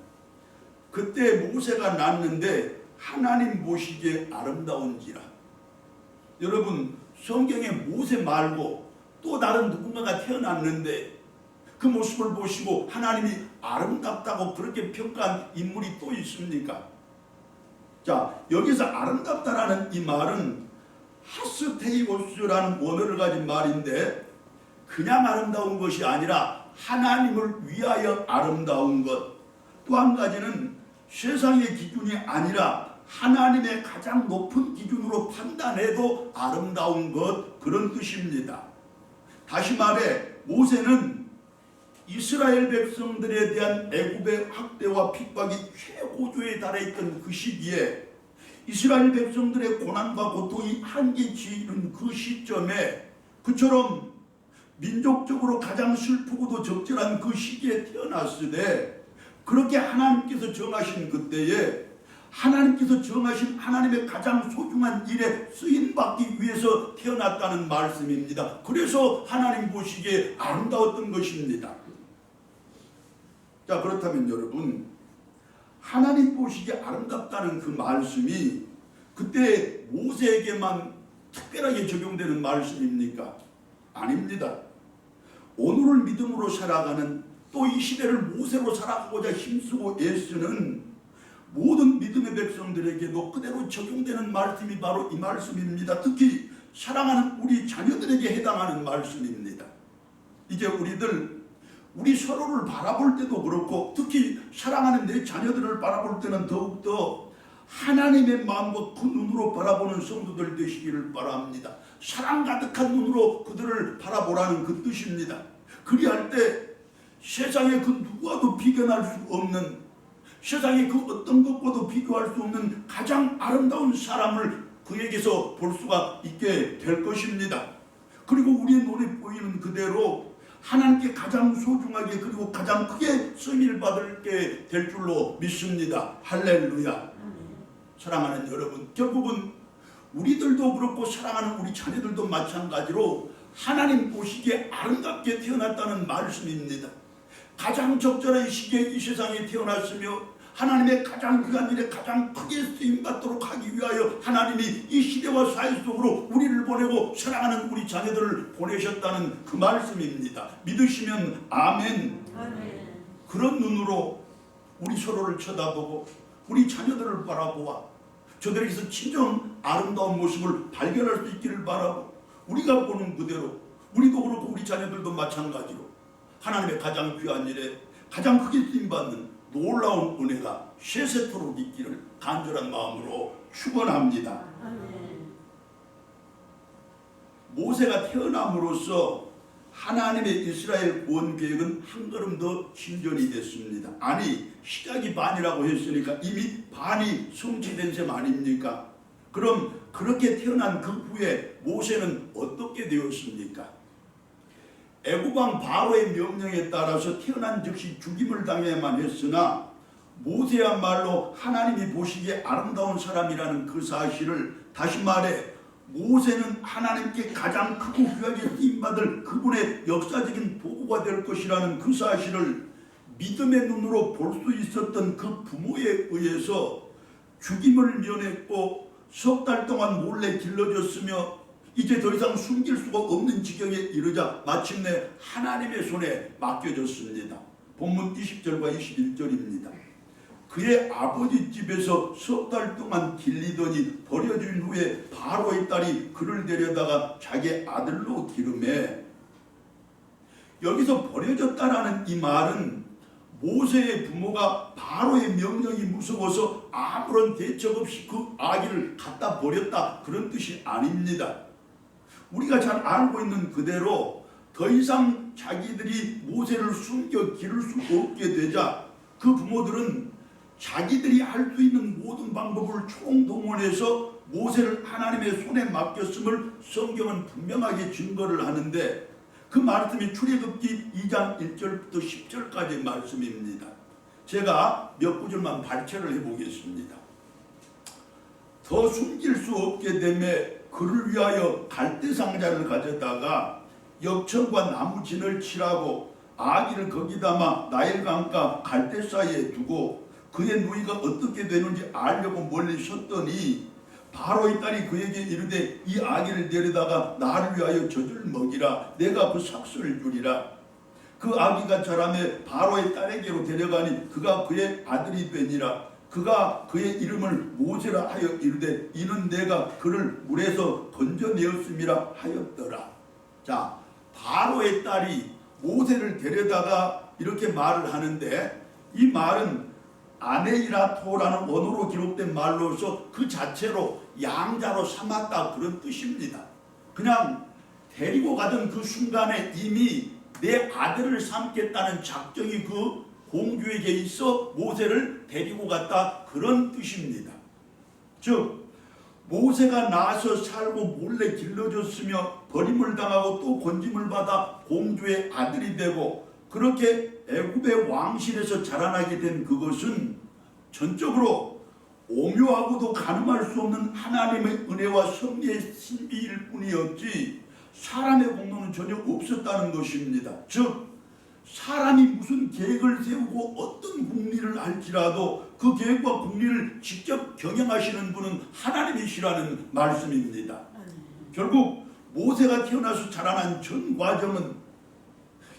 그때 모세가 낳는데 하나님 보시기에 아름다운지라. 여러분, 성경에 모세 말고 또 다른 누군가가 태어났는데 그 모습을 보시고 하나님이 아름답다고 그렇게 평가한 인물이 또 있습니까? 자, 여기서 아름답다라는 이 말은 하스테이오스라는 원어를 가진 말인데 그냥 아름다운 것이 아니라 하나님을 위하여 아름다운 것. 또 한 가지는 세상의 기준이 아니라 하나님의 가장 높은 기준으로 판단해도 아름다운 것, 그런 뜻입니다. 다시 말해 모세는 이스라엘 백성들에 대한 애굽의 학대와 핍박이 최고조에 달해있던 그 시기에 이스라엘 백성들의 고난과 고통이 한계치에 이른 그 시점에 그처럼 민족적으로 가장 슬프고도 적절한 그 시기에 태어났으되 그렇게 하나님께서 정하신 그때에 하나님께서 정하신 하나님의 가장 소중한 일에 쓰임받기 위해서 태어났다는 말씀입니다. 그래서 하나님 보시기에 아름다웠던 것입니다. 자, 그렇다면 여러분, 하나님 보시기에 아름답다는 그 말씀이 그때 모세에게만 특별하게 적용되는 말씀입니까? 아닙니다. 오늘을 믿음으로 살아가는, 또 이 시대를 모세로 살아가고자 힘쓰고 애쓰는 모든 믿음의 백성들에게도 그대로 적용되는 말씀이 바로 이 말씀입니다. 특히 사랑하는 우리 자녀들에게 해당하는 말씀입니다. 이제 우리 서로를 바라볼 때도 그렇고 특히 사랑하는 내 자녀들을 바라볼 때는 더욱더 하나님의 마음과 그 눈으로 바라보는 성도들 되시기를 바랍니다. 사랑 가득한 눈으로 그들을 바라보라는 그 뜻입니다. 그리할 때 세상에 그 누구와도 비교할 수 없는, 세상에 그 어떤 것과도 비교할 수 없는 가장 아름다운 사람을 그에게서 볼 수가 있게 될 것입니다. 그리고 우리의 눈에 보이는 그대로 하나님께 가장 소중하게 그리고 가장 크게 쓰임을 받게 될 줄로 믿습니다. 할렐루야. 사랑하는 여러분, 결국은 우리들도 그렇고 사랑하는 우리 자녀들도 마찬가지로 하나님 보시기에 아름답게 태어났다는 말씀입니다. 가장 적절한 시기에 이 세상에 태어났으며 하나님의 가장 귀한 일에 가장 크게 쓰임받도록 하기 위하여 하나님이 이 시대와 사회 속으로 우리를 보내고 사랑하는 우리 자녀들을 보내셨다는 그 말씀입니다. 믿으시면 아멘. 아멘. 그런 눈으로 우리 서로를 쳐다보고 우리 자녀들을 바라보아 저들에게서 진정 아름다운 모습을 발견할 수 있기를 바라고, 우리가 보는 그대로 우리도 그렇고 우리 자녀들도 마찬가지로 하나님의 가장 귀한 일에 가장 크게 쓰임받는 놀라운 은혜가 세세토록 있기를 간절한 마음으로 축원합니다. 아멘. 모세가 태어남으로써 하나님의 이스라엘 구원 계획은 한 걸음 더 진전이 됐습니다. 아니, 시작이 반이라고 했으니까 이미 반이 성취된 셈 아닙니까? 그럼 그렇게 태어난 그 후에 모세는 어떻게 되었습니까? 애굽왕 바로의 명령에 따라서 태어난 즉시 죽임을 당해야만 했으나 모세야말로 하나님이 보시기에 아름다운 사람이라는 그 사실을, 다시 말해 모세는 하나님께 가장 크고 귀하게 쓰임받을 그분의 역사적인 도구가 될 것이라는 그 사실을 믿음의 눈으로 볼 수 있었던 그 부모에 의해서 죽임을 면했고 석 달 동안 몰래 길러졌으며 이제 더 이상 숨길 수가 없는 지경에 이르자 마침내 하나님의 손에 맡겨졌습니다. 본문 20절과 21절입니다. 그의 아버지 집에서 석 달 동안 길리더니 버려진 후에 바로의 딸이 그를 데려다가 자기 아들로 기르매. 여기서 버려졌다라는 이 말은 모세의 부모가 바로의 명령이 무서워서 아무런 대책 없이 그 아기를 갖다 버렸다, 그런 뜻이 아닙니다. 우리가 잘 알고 있는 그대로 더 이상 자기들이 모세를 숨겨 기를 수 없게 되자 그 부모들은 자기들이 할 수 있는 모든 방법을 총동원해서 모세를 하나님의 손에 맡겼음을 성경은 분명하게 증거를 하는데, 그 말씀이 출애굽기 2장 1절부터 10절까지의 말씀입니다. 제가 몇 구절만 발췌를 해보겠습니다. 더 숨길 수 없게 되매 그를 위하여 갈대 상자를 가져다가 역청과 나무진을 칠하고 아기를 거기 담아 나일강과 갈대 사이에 두고 그의 누이가 어떻게 되는지 알려고 멀리 섰더니 바로의 딸이 그에게 이르되 이 아기를 데려다가 나를 위하여 젖을 먹이라. 내가 그 삭슬을 주리라. 그 아기가 자라매 바로의 딸에게로 데려가니 그가 그의 아들이 되니라. 그가 그의 이름을 모세라 하여 이르되 이는 내가 그를 물에서 건져내었음이라 하였더라. 자, 바로의 딸이 모세를 데려다가 이렇게 말을 하는데, 이 말은 아네이라토라는 원어로 기록된 말로서 그 자체로 양자로 삼았다, 그런 뜻입니다. 그냥 데리고 가던 그 순간에 이미 내 아들을 삼겠다는 작정이 그 공주에게 있어 모세를 데리고 갔다, 그런 뜻입니다. 즉 모세가 나서 살고 몰래 길러졌으며 버림을 당하고 또 건짐을 받아 공주의 아들이 되고 그렇게 애굽의 왕실에서 자라나게 된 그것은 전적으로 오묘하고도 가늠할 수 없는 하나님의 은혜와 섭리의 신비일 뿐이었지 사람의 공로는 전혀 없었다는 것입니다. 즉 사람이 무슨 계획을 세우고 어떤 국리를 할지라도 그 계획과 국리를 직접 경영하시는 분은 하나님이시라는 말씀입니다. 결국 모세가 태어나서 자라난 전 과정은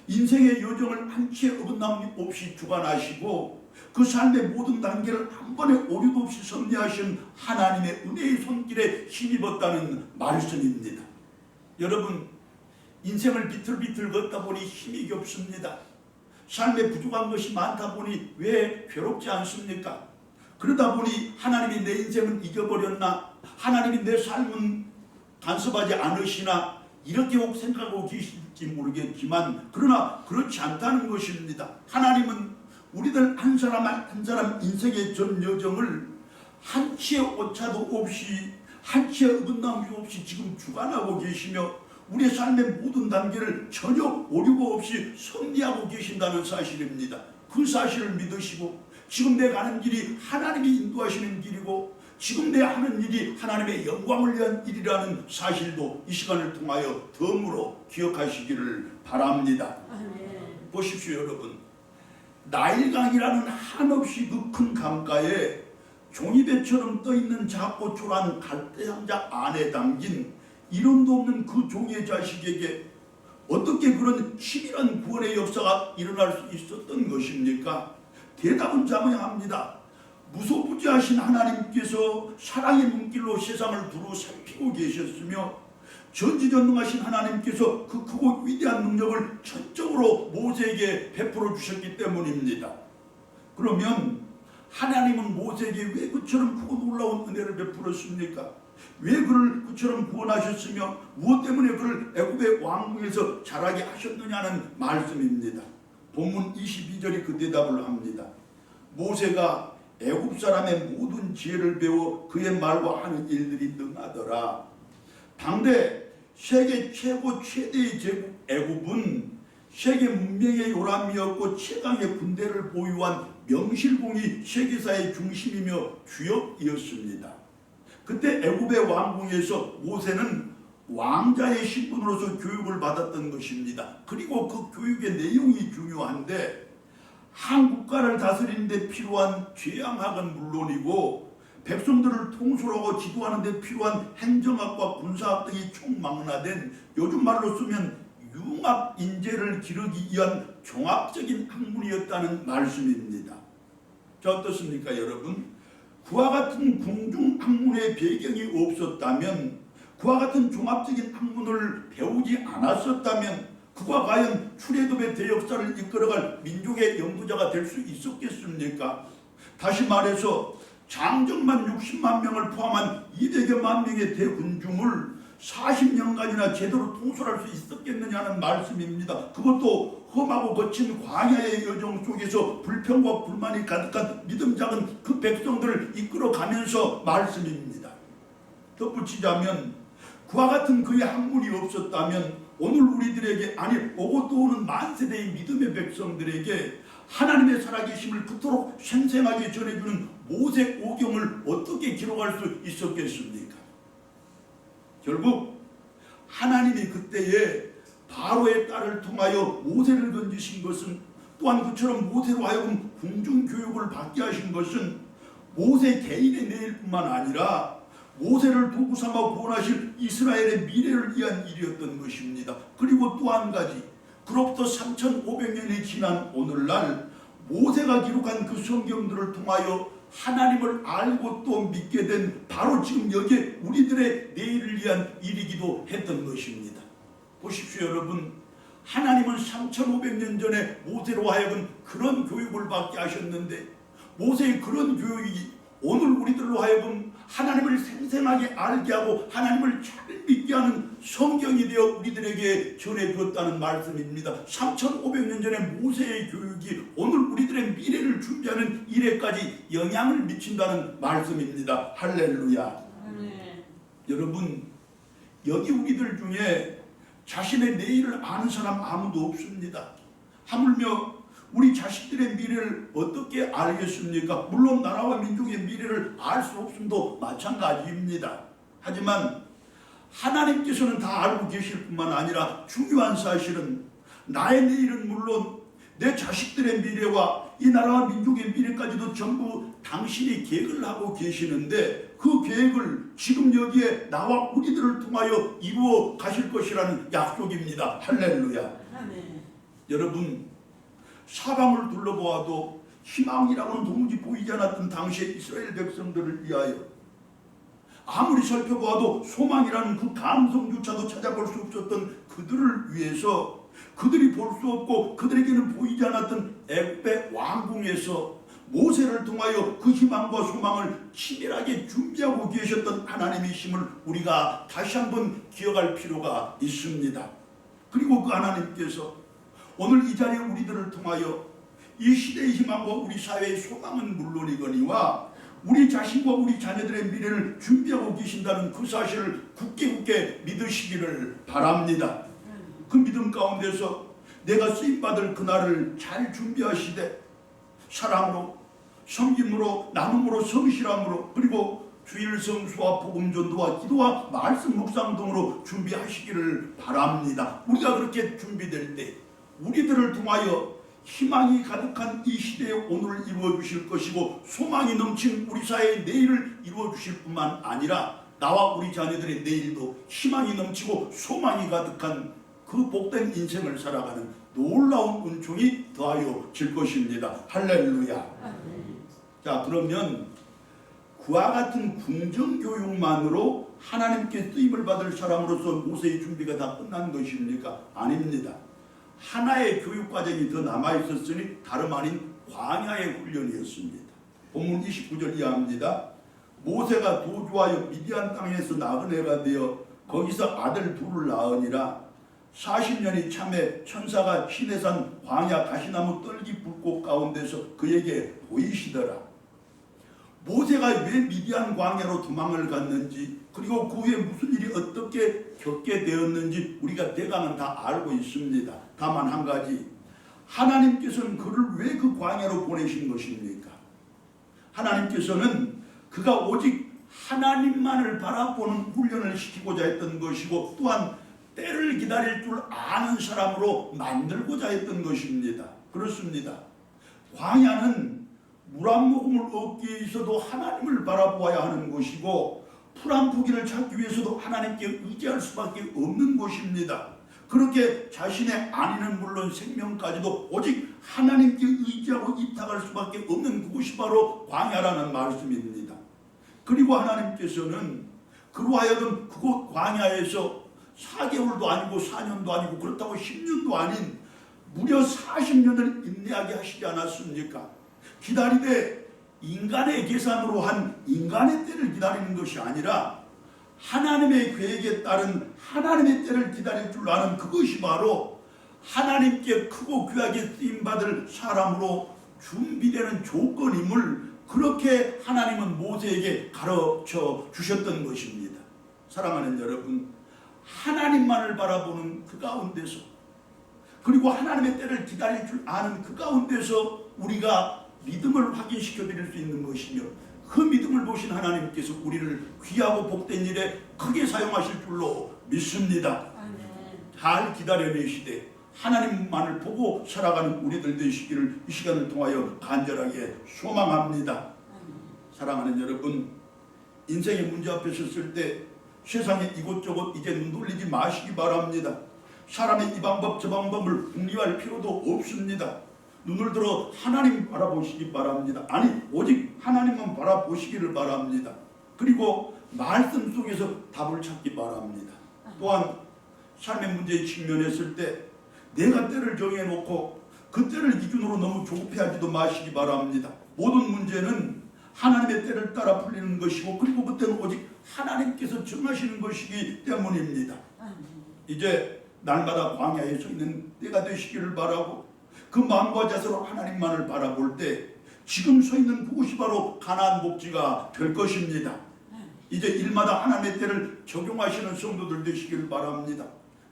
인생의 여정을 한치의 어긋남 없이 주관하시고 그 삶의 모든 단계를 한 번의 오류도 없이 섭리하신 하나님의 은혜의 손길에 힘입었다는 말씀입니다. 여러분, 인생을 비틀비틀 걷다 보니 힘이 없습니다. 삶에 부족한 것이 많다 보니 왜 괴롭지 않습니까? 그러다 보니 하나님이 내 인생은 이겨버렸나? 하나님이 내 삶은 간섭하지 않으시나? 이렇게 혹 생각하고 계실지 모르겠지만 그러나 그렇지 않다는 것입니다. 하나님은 우리들 한 사람 한 사람 인생의 전 여정을 한치의 오차도 없이 한치의 어긋남도 없이 지금 주관하고 계시며 우리의 삶의 모든 단계를 전혀 오류가 없이 섭리하고 계신다는 사실입니다. 그 사실을 믿으시고 지금 내 가는 길이 하나님이 인도하시는 길이고 지금 내 하는 일이 하나님의 영광을 위한 일이라는 사실도 이 시간을 통하여 덤으로 기억하시기를 바랍니다. 보십시오 여러분, 나일강이라는 한없이 그 큰 강가에 종이배처럼 떠있는 작고 초라한 갈대상자 안에 담긴 이름도 없는 그 종의 자식에게 어떻게 그런 치밀한 구원의 역사가 일어날 수 있었던 것입니까? 대답은 자명합니다. 무소부지하신 하나님께서 사랑의 눈길로 세상을 두루 살피고 계셨으며 전지전능하신 하나님께서 그 크고 위대한 능력을 전적으로 모세에게 베풀어 주셨기 때문입니다. 그러면 하나님은 모세에게 왜 그처럼 크고 놀라운 은혜를 베풀었습니까? 왜 그를 그처럼 구원하셨으며 무엇 때문에 그를 애굽의 왕궁에서 자라게 하셨느냐는 말씀입니다. 본문 22절이 그 대답을 합니다. 모세가 애굽 사람의 모든 지혜를 배워 그의 말과 하는 일들이 능하더라. 당대 세계 최고 최대의 제국 애굽은 세계 문명의 요람이었고 최강의 군대를 보유한 명실공히 세계사의 중심이며 주역이었습니다. 그때 애굽의 왕궁에서 모세는 왕자의 신분으로서 교육을 받았던 것입니다. 그리고 그 교육의 내용이 중요한데 한 국가를 다스리는 데 필요한 죄양학은 물론이고 백성들을 통솔하고 지도하는 데 필요한 행정학과 군사학 등이 총망라된 요즘 말로 쓰면 융합 인재를 기르기 위한 종합적인 학문이었다는 말씀입니다. 자, 어떻습니까 여러분? 그와 같은 궁중 학문의 배경이 없었다면, 그와 같은 종합적인 학문을 배우지 않았었다면 그가 과연 출애굽의 대역사를 이끌어갈 민족의 연구자가 될 수 있었겠습니까? 다시 말해서 장정만 60만 명을 포함한 200여만 명의 대군중을 40년간이나 제대로 통솔할 수 있었겠느냐는 말씀입니다. 그것도 험하고 거친 광야의 여정 속에서 불평과 불만이 가득한 믿음 작은 그 백성들을 이끌어가면서 말씀입니다. 덧붙이자면 그와 같은 그의 학문이 없었다면 오늘 우리들에게, 아니 오고 또 오는 만세대의 믿음의 백성들에게 하나님의 살아계심을 그토록 생생하게 전해주는 모세 오경을 어떻게 기록할 수 있었겠습니까? 결국 하나님이 그때에 바로의 딸을 통하여 모세를 건지신 것은, 또한 그처럼 모세로 하여금 궁중교육을 받게 하신 것은 모세 개인의 내일뿐만 아니라 모세를 도구 삼아 구원하실 이스라엘의 미래를 위한 일이었던 것입니다. 그리고 또 한 가지, 그로부터 3500년이 지난 오늘날 모세가 기록한 그 성경들을 통하여 하나님을 알고 또 믿게 된 바로 지금 여기에 우리들의 내일을 위한 일이기도 했던 것입니다. 보십시오 여러분, 하나님은 3500년 전에 모세로 하여금 그런 교육을 받게 하셨는데 모세의 그런 교육이 오늘 우리들로 하여금 하나님을 생생하게 알게 하고 하나님을 잘 믿게 하는 성경이 되어 우리들에게 전해주었다는 말씀입니다. 3500년 전에 모세의 교육이 오늘 우리들의 미래를 준비하는 일에까지 영향을 미친다는 말씀입니다. 할렐루야. 여러분, 여기 우리들 중에 자신의 내일을 아는 사람 아무도 없습니다. 하물며 우리 자식들의 미래를 어떻게 알겠습니까? 물론 나라와 민족의 미래를 알 수 없음도 마찬가지입니다. 하지만 하나님께서는 다 알고 계실 뿐만 아니라 중요한 사실은 나의 내일은 물론 내 자식들의 미래와 이 나라와 민족의 미래까지도 전부 당신이 계획을 하고 계시는데 그 계획을 지금 여기에 나와 우리들을 통하여 이루어 가실 것이라는 약속입니다. 할렐루야. 여러분, 사방을 둘러보아도 희망이라고는 도무지 보이지 않았던 당시의 이스라엘 백성들을 위하여 아무리 살펴보아도 소망이라는 그 감성조차도 찾아볼 수 없었던 그들을 위해서 그들이 볼 수 없고 그들에게는 보이지 않았던 애굽의 왕궁에서 모세를 통하여 그 희망과 소망을 치밀하게 준비하고 계셨던 하나님이심을 우리가 다시 한번 기억할 필요가 있습니다. 그리고 그 하나님께서 오늘 이 자리에 우리들을 통하여 이 시대의 희망과 우리 사회의 소망은 물론이거니와 우리 자신과 우리 자녀들의 미래를 준비하고 계신다는 그 사실을 굳게 믿으시기를 바랍니다. 그 믿음 가운데서 내가 쓰임받을 그날을 잘 준비하시되 사랑으로, 섬김으로, 나눔으로, 성실함으로 그리고 주일 성수와 복음 전도와 기도와 말씀 묵상 등으로 준비하시기를 바랍니다. 우리가 그렇게 준비될 때 우리들을 통하여 희망이 가득한 이 시대에 오늘을 이루어 주실 것이고 소망이 넘친 우리 사회의 내일을 이루어 주실 뿐만 아니라 나와 우리 자녀들의 내일도 희망이 넘치고 소망이 가득한 그 복된 인생을 살아가는 놀라운 은총이 더하여 질 것입니다. 할렐루야. 자, 그러면 그와 같은 궁정교육만으로 하나님께 쓰임을 받을 사람으로서 모세의 준비가 다 끝난 것입니까? 아닙니다. 하나의 교육과정이 더 남아있었으니 다름 아닌 광야의 훈련이었습니다. 본문 29절 이하입니다. 모세가 도주하여 미디안 땅에서 나그네가 되어 거기서 아들 둘을 낳으니라. 40년이 참에 천사가 시내산 광야 가시나무 떨기 불꽃 가운데서 그에게 보이시더라. 모세가 왜 미디안 광야로 도망을 갔는지 그리고 그 후에 무슨 일이 어떻게 겪게 되었는지 우리가 대강은 다 알고 있습니다. 다만 한 가지, 하나님께서는 그를 왜 그 광야로 보내신 것입니까? 하나님께서는 그가 오직 하나님만을 바라보는 훈련을 시키고자 했던 것이고 또한 때를 기다릴 줄 아는 사람으로 만들고자 했던 것입니다. 그렇습니다. 광야는 물 한 모금을 얻기 위해서도 하나님을 바라보아야 하는 것이고 풀 한 포기를 찾기 위해서도 하나님께 의지할 수밖에 없는 것입니다. 그렇게 자신의 안위는 물론 생명까지도 오직 하나님께 의지하고 입탁할 수밖에 없는 그것이 바로 광야라는 말씀입니다. 그리고 하나님께서는 그로 하여금 그곳 광야에서 4개월도 아니고 4년도 아니고 그렇다고 10년도 아닌 무려 40년을 인내하게 하시지 않았습니까? 기다리되 인간의 계산으로 한 인간의 때를 기다리는 것이 아니라 하나님의 계획에 따른 하나님의 때를 기다릴 줄 아는 그것이 바로 하나님께 크고 귀하게 쓰임받을 사람으로 준비되는 조건임을 그렇게 하나님은 모세에게 가르쳐 주셨던 것입니다. 사랑하는 여러분, 하나님만을 바라보는 그 가운데서 그리고 하나님의 때를 기다릴 줄 아는 그 가운데서 우리가 믿음을 확인시켜 드릴 수 있는 것이며 그 믿음을 보신 하나님께서 우리를 귀하고 복된 일에 크게 사용하실 줄로 믿습니다. 잘 기다려내시되 하나님만을 보고 살아가는 우리들 되시기를 이 시간을 통하여 간절하게 소망합니다. 사랑하는 여러분, 인생의 문제 앞에 섰을 때 세상에 이곳저곳 이제 눈 돌리지 마시기 바랍니다. 사람의 이 방법 저 방법을 궁리할 필요도 없습니다. 눈을 들어 하나님 바라보시기 바랍니다. 아니 오직 하나님만 바라보시기를 바랍니다. 그리고 말씀 속에서 답을 찾기 바랍니다. 또한 삶의 문제에 직면했을 때 내가 때를 정해놓고 그 때를 기준으로 너무 조급해하지도 마시기 바랍니다. 모든 문제는 하나님의 때를 따라 풀리는 것이고, 그리고 그때는 오직 하나님께서 정하시는 것이기 때문입니다. 이제 날마다 광야에 서 있는 때가 되시기를 바라고, 그 마음과 자세로 하나님만을 바라볼 때 지금 서 있는 그곳이 바로 가나안 복지가 될 것입니다. 이제 일마다 하나님의 때를 적용하시는 성도들 되시기를 바랍니다.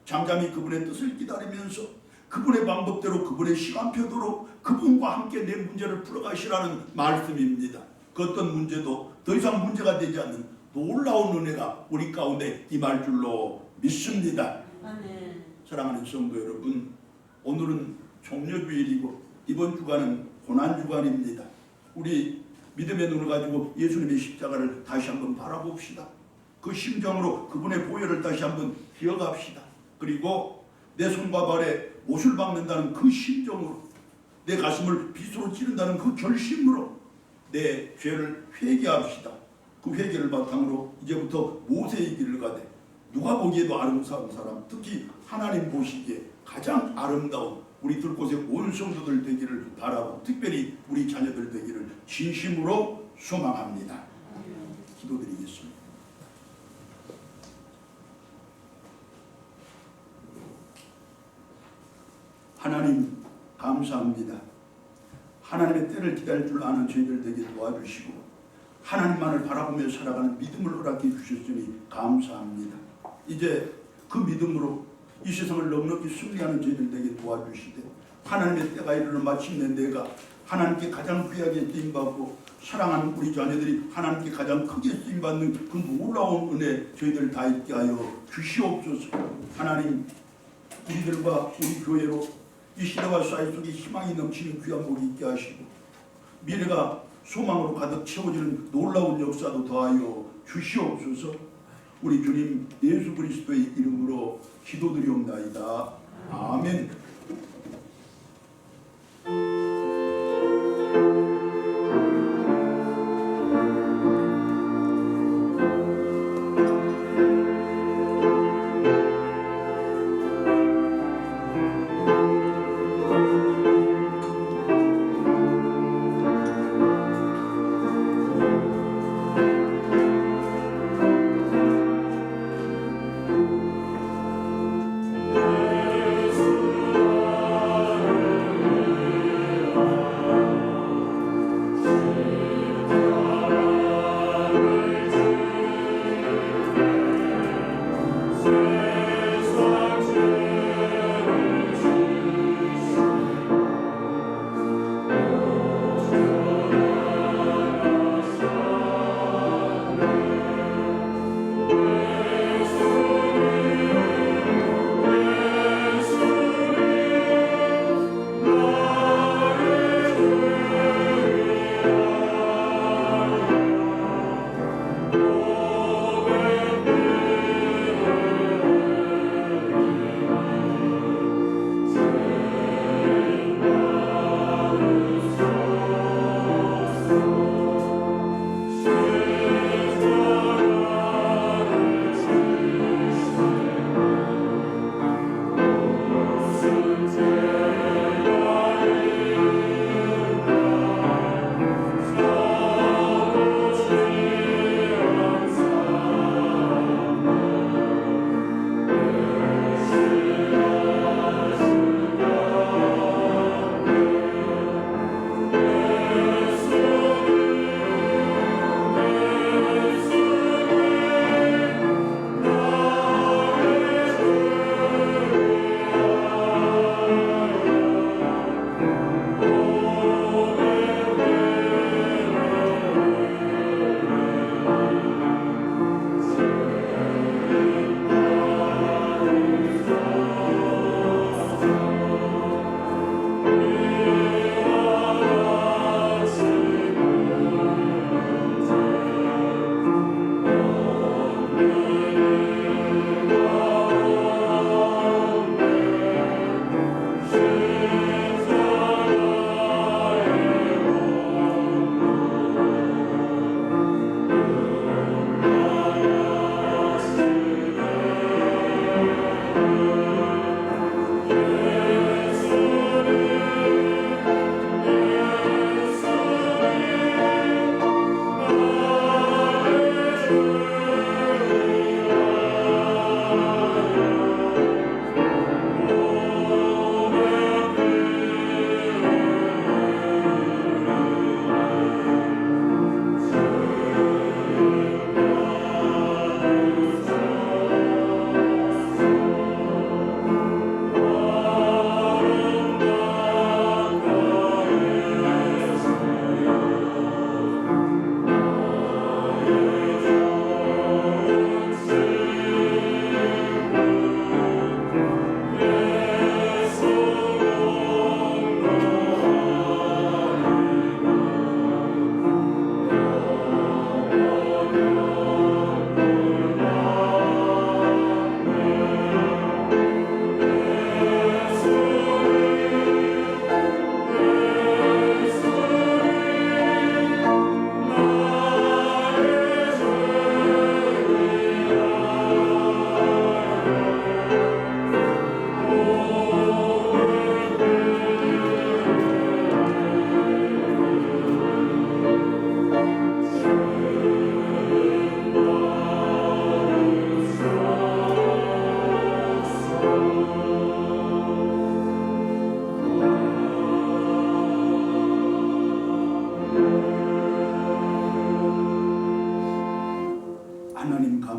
잠잠히 그분의 뜻을 기다리면서 그분의 방법대로, 그분의 시간표대로 그분과 함께 내 문제를 풀어가시라는 말씀입니다. 그 어떤 문제도 더 이상 문제가 되지 않는 놀라운 은혜가 우리 가운데 임할 줄로 믿습니다. 아멘. 사랑하는 성도 여러분, 오늘은 종려주일이고 이번 주간은 고난주간입니다. 우리 믿음의 눈을 가지고 예수님의 십자가를 다시 한번 바라봅시다. 그 심정으로 그분의 보혈을 다시 한번 기억합시다. 그리고 내 손과 발에 못을 박는다는 그 심정으로, 내 가슴을 빗으로 찌른다는 그 결심으로 내 죄를 회개합시다. 그 회개를 바탕으로 이제부터 모세의 길을 가되 누가 보기에도 아름다운 사람, 특히 하나님 보시기에 가장 아름다운 우리 들곳의 온 성도들 되기를 바라고, 특별히 우리 자녀들 되기를 진심으로 소망합니다. 기도드리겠습니다. 하나님 감사합니다. 하나님의 때를 기다릴 줄 아는 저희들 되게 도와주시고 하나님만을 바라보며 살아가는 믿음을 허락해 주셨으니 감사합니다. 이제 그 믿음으로 이 세상을 넉넉히 승리하는 저희들 되게 도와주시되, 하나님의 때가 이르러 마침내 내가 하나님께 가장 귀하게 쓰임받고 사랑하는 우리 자녀들이 하나님께 가장 크게 쓰임받는 그 놀라운 은혜 저희들 다 있게 하여 주시옵소서. 하나님, 우리들과 우리 교회로 이 시대와 사회 속에 희망이 넘치는 귀한 복이 있게 하시고 미래가 소망으로 가득 채워지는 놀라운 역사도 더하여 주시옵소서. 우리 주님 예수 그리스도의 이름으로 기도드리옵나이다. 아멘. 예수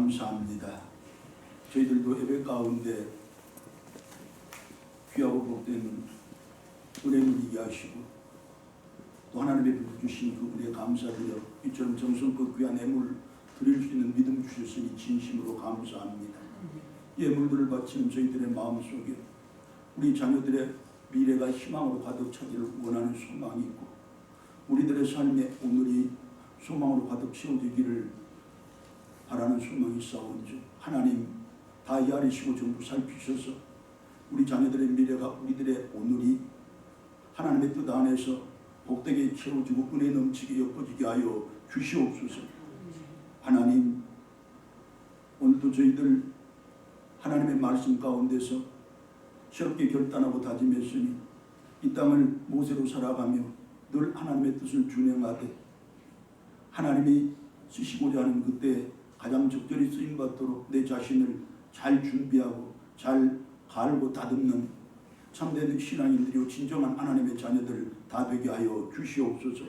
감사합니다. 저희들도 예배 가운데 귀하고 복된 은혜 누리게 하시고 또 하나님의 복 주신 그 은혜 감사드려 이처럼 정성껏 귀한 예물 드릴 수 있는 믿음 주셨으니 진심으로 감사합니다. 예물들을 바치는 저희들의 마음속에 우리 자녀들의 미래가 희망으로 가득 차기를 원하는 소망이 있고 우리들의 삶의 오늘이 소망으로 가득 채워지기를 바라는 소망이 있사온즉 하나님 다 헤아리시고 전부 살피셔서 우리 자녀들의 미래가 우리들의 오늘이 하나님의 뜻 안에서 복되게 채워지고 은혜 넘치게 엮어지게 하여 주시옵소서. 하나님 오늘도 저희들 하나님의 말씀 가운데서 새롭게 결단하고 다짐했으니 이 땅을 모세로 살아가며 늘 하나님의 뜻을 준행하되 하나님이 쓰시고자 하는 그때 가장 적절히 쓰임받도록 내 자신을 잘 준비하고 잘 갈고 다듬는 참된 신앙인들이요 진정한 하나님의 자녀들 다 되게 하여 주시옵소서.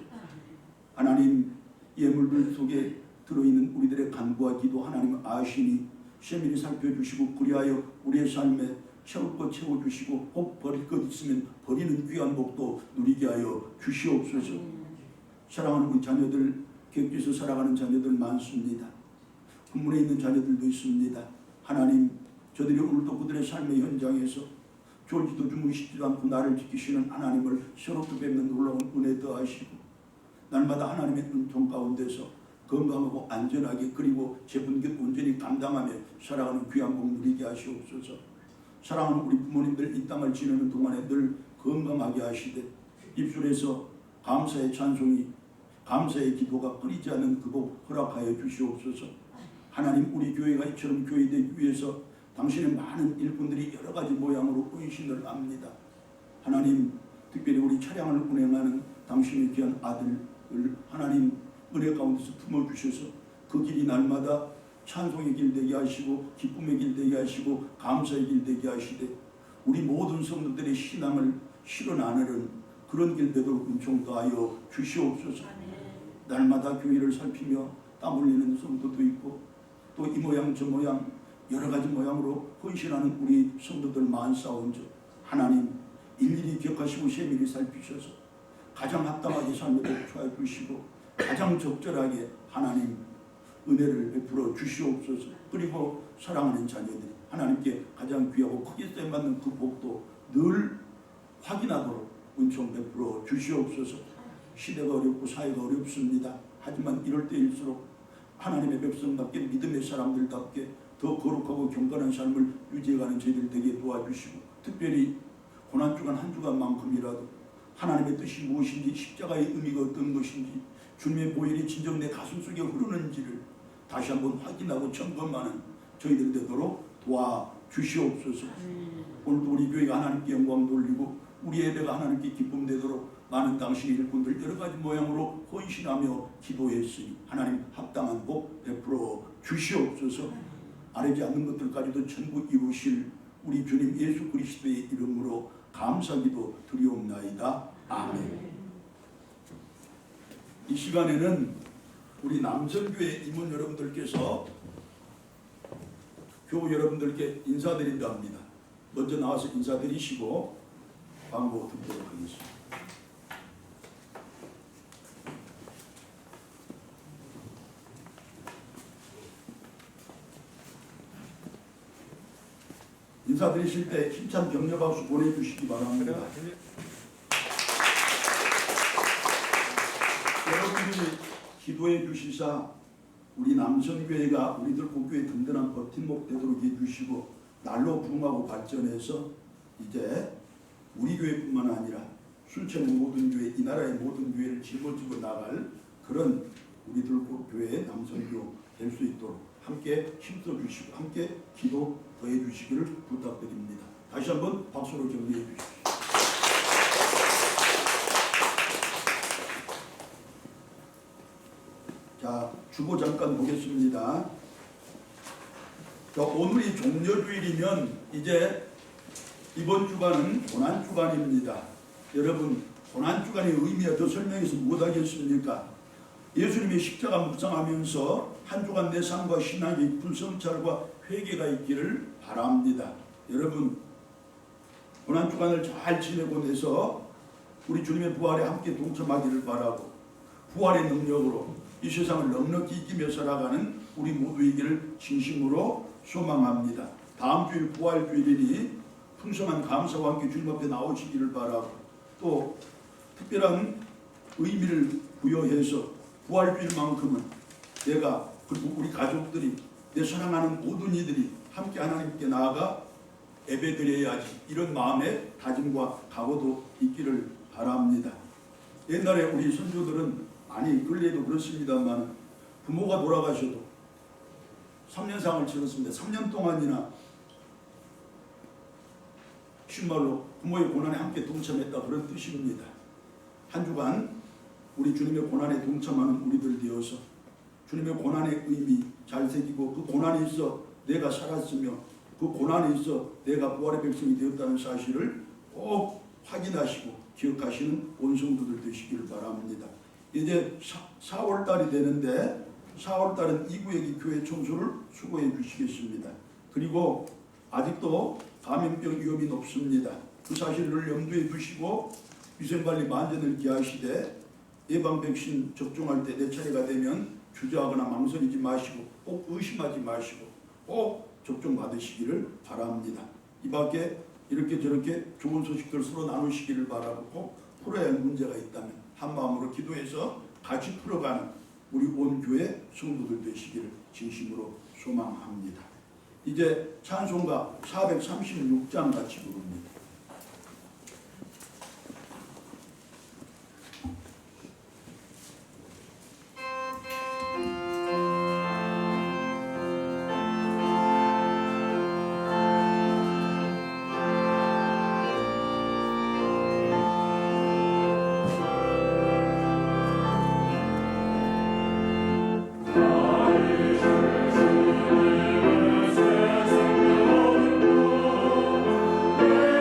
하나님 예물들 속에 들어있는 우리들의 간구와 기도 하나님 아시니 세밀히 살펴주시고 그리하여 우리의 삶에 채울 것 채워주시고 혹 버릴 것 있으면 버리는 귀한 복도 누리게 하여 주시옵소서. 사랑하는 우리 자녀들 객지에서 살아가는 자녀들 많습니다. 군문에 있는 자녀들도 있습니다. 하나님 저들이 오늘도 그들의 삶의 현장에서 졸지도 주무시지도 않고 나를 지키시는 하나님을 새롭게 뵙는 놀라운 은혜 더하시고 날마다 하나님의 은총 가운데서 건강하고 안전하게 그리고 재분깃 온전히 감당하며 살아가는 귀한 복 누리게 하시옵소서. 사랑하는 우리 부모님들 이 땅을 지내는 동안에 늘 건강하게 하시되 입술에서 감사의 찬송이 감사의 기도가 끊이지 않는 그 복 허락하여 주시옵소서. 하나님 우리 교회가 이처럼 교회되기 위해서 당신의 많은 일꾼들이 여러 가지 모양으로 헌신을 합니다. 하나님 특별히 우리 차량을 운행하는 당신의 귀한 아들을 하나님 은혜 가운데서 품어주셔서 그 길이 날마다 찬송의 길 되게 하시고 기쁨의 길 되게 하시고 감사의 길 되게 하시되 우리 모든 성도들의 신앙을 실어 나누는 그런 길 되도록 은총 더하여 주시옵소서. 날마다 교회를 살피며 땀 흘리는 성도도 있고 또 이 모양 저 모양 여러 가지 모양으로 헌신하는 우리 성도들 많사온즉 하나님 일일이 기억하시고 세밀히 살피셔서 가장 합당하게 삶에 복주해 주시고 가장 적절하게 하나님 은혜를 베풀어 주시옵소서. 그리고 사랑하는 자녀들이 하나님께 가장 귀하고 크게 쓰임받는 그 복도 늘 확인하도록 은총 베풀어 주시옵소서. 시대가 어렵고 사회가 어렵습니다. 하지만 이럴 때일수록 하나님의 백성답게 믿음의 사람들답게 더 거룩하고 경건한 삶을 유지해가는 저희들 되게 도와주시고 특별히 고난주간 한 주간만큼이라도 하나님의 뜻이 무엇인지 십자가의 의미가 어떤 것인지 주님의 보혈이 진정 내 가슴속에 흐르는지를 다시 한번 확인하고 점검하는 저희들 되도록 도와주시옵소서. 오늘도 우리 교회가 하나님께 영광 돌리고 우리 예배가 하나님께 기쁨 되도록 많은 당신의 일꾼들 여러 가지 모양으로 헌신하며 기도했으니 하나님 합당한 복 베풀어 주시옵소서. 아뢰지 않는 것들까지도 전부 이루실 우리 주님 예수 그리스도의 이름으로 감사기도 드리옵나이다. 아멘. 이 시간에는 우리 남성교회 임원 여러분들께서 교우 여러분들께 인사드린다 합니다. 먼저 나와서 인사드리시고 광고 듣도록 하겠습니다. 인사드리실 때 힘찬 격려박수 보내주시기 바랍니다. 여러분들이 기도해 주시사 우리 남성교회가 우리들 국교의 든든한 버팀목 되도록 해주시고 날로 부흥하고 발전해서 이제 우리 교회뿐만 아니라 순천의 모든 교회, 이 나라의 모든 교회를 짊어지고 나갈 그런 우리들 국교회의 남성교 될 수 있도록 함께 힘써 주시고 함께 기도 더해 주시기를 부탁드립니다. 다시 한번 박수로 격려해 주십시오. 자, 주보 잠깐 보겠습니다. 자, 오늘이 종려주일이면 이제 이번 주간은 고난주간입니다. 여러분, 고난주간의 의미에 더 설명해서 못하겠습니까? 예수님이 십자가 묵상하면서 한 주간 내 삶과 신앙이 깊은 성찰과 회개가 있기를 바랍니다. 여러분, 오늘 한 주간을 잘 지내고 내서 우리 주님의 부활에 함께 동참하기를 바라고, 부활의 능력으로 이 세상을 넉넉히 이기며 살아가는 우리 모두이기를 진심으로 소망합니다. 다음 주일 부활주일이니 풍성한 감사와 함께 주님 앞에 나오시기를 바라고, 또 특별한 의미를 부여해서 부활주일만큼은 내가, 그리고 우리 가족들이, 내 사랑하는 모든 이들이 함께 하나님께 나아가 예배드려야지, 이런 마음의 다짐과 각오도 있기를 바랍니다. 옛날에 우리 선조들은, 아니 근래에도 그렇습니다만, 부모가 돌아가셔도 3년상을 치렀습니다. 3년 동안이나 쉬운 말로 부모의 고난에 함께 동참했다, 그런 뜻입니다. 한 주간 우리 주님의 고난에 동참하는 우리들 되어서 주님의 고난의 의미 잘 새기고, 그 고난이 있어 내가 살았으며 그 고난이 있어 내가 부활의 백성이 되었다는 사실을 꼭 확인하시고 기억하시는 온 성도들 되시기를 바랍니다. 이제 4월달이 되는데 4월달은 이구역이 교회 청소를 수고해 주시겠습니다. 그리고 아직도 감염병 위험이 높습니다. 그 사실을 염두에 두시고 위생관리 만전을 기하시되, 예방 백신 접종할 때 내 차례가 되면 주저하거나 망설이지 마시고, 꼭 의심하지 마시고 꼭 접종 받으시기를 바랍니다. 이 밖에 이렇게 저렇게 좋은 소식들 서로 나누시기를 바라고, 꼭 풀어야 할 문제가 있다면 한 마음으로 기도해서 같이 풀어가는 우리 온 교회 성도들 되시기를 진심으로 소망합니다. 이제 찬송가 436장 같이 부릅니다.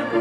내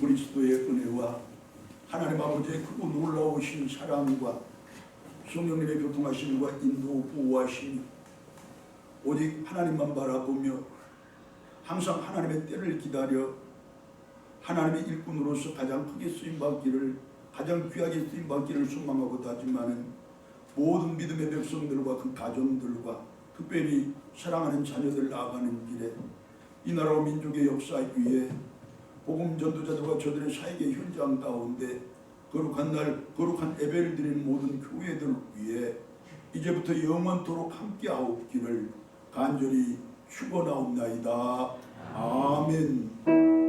그리스도의 은혜와 하나님 아버지의 크고 놀라우신 사랑과 성령님의 교통하심과 인도 보호하심이 오직 하나님만 바라보며 항상 하나님의 때를 기다려 하나님의 일꾼으로서 가장 크게 쓰임받기를, 가장 귀하게 쓰임받기를 소망하고 다짐하는 모든 믿음의 백성들과 그 가정들과 특별히 사랑하는 자녀들 나아가는 길에 이 나라와 민족의 역사 위에 복음 전도자들과 저들의 사역의 현장 가운데 거룩한 날 거룩한 예배를 드리는 모든 교회들 위에 이제부터 영원토록 함께하옵기를 간절히 축원하옵나이다. 아멘.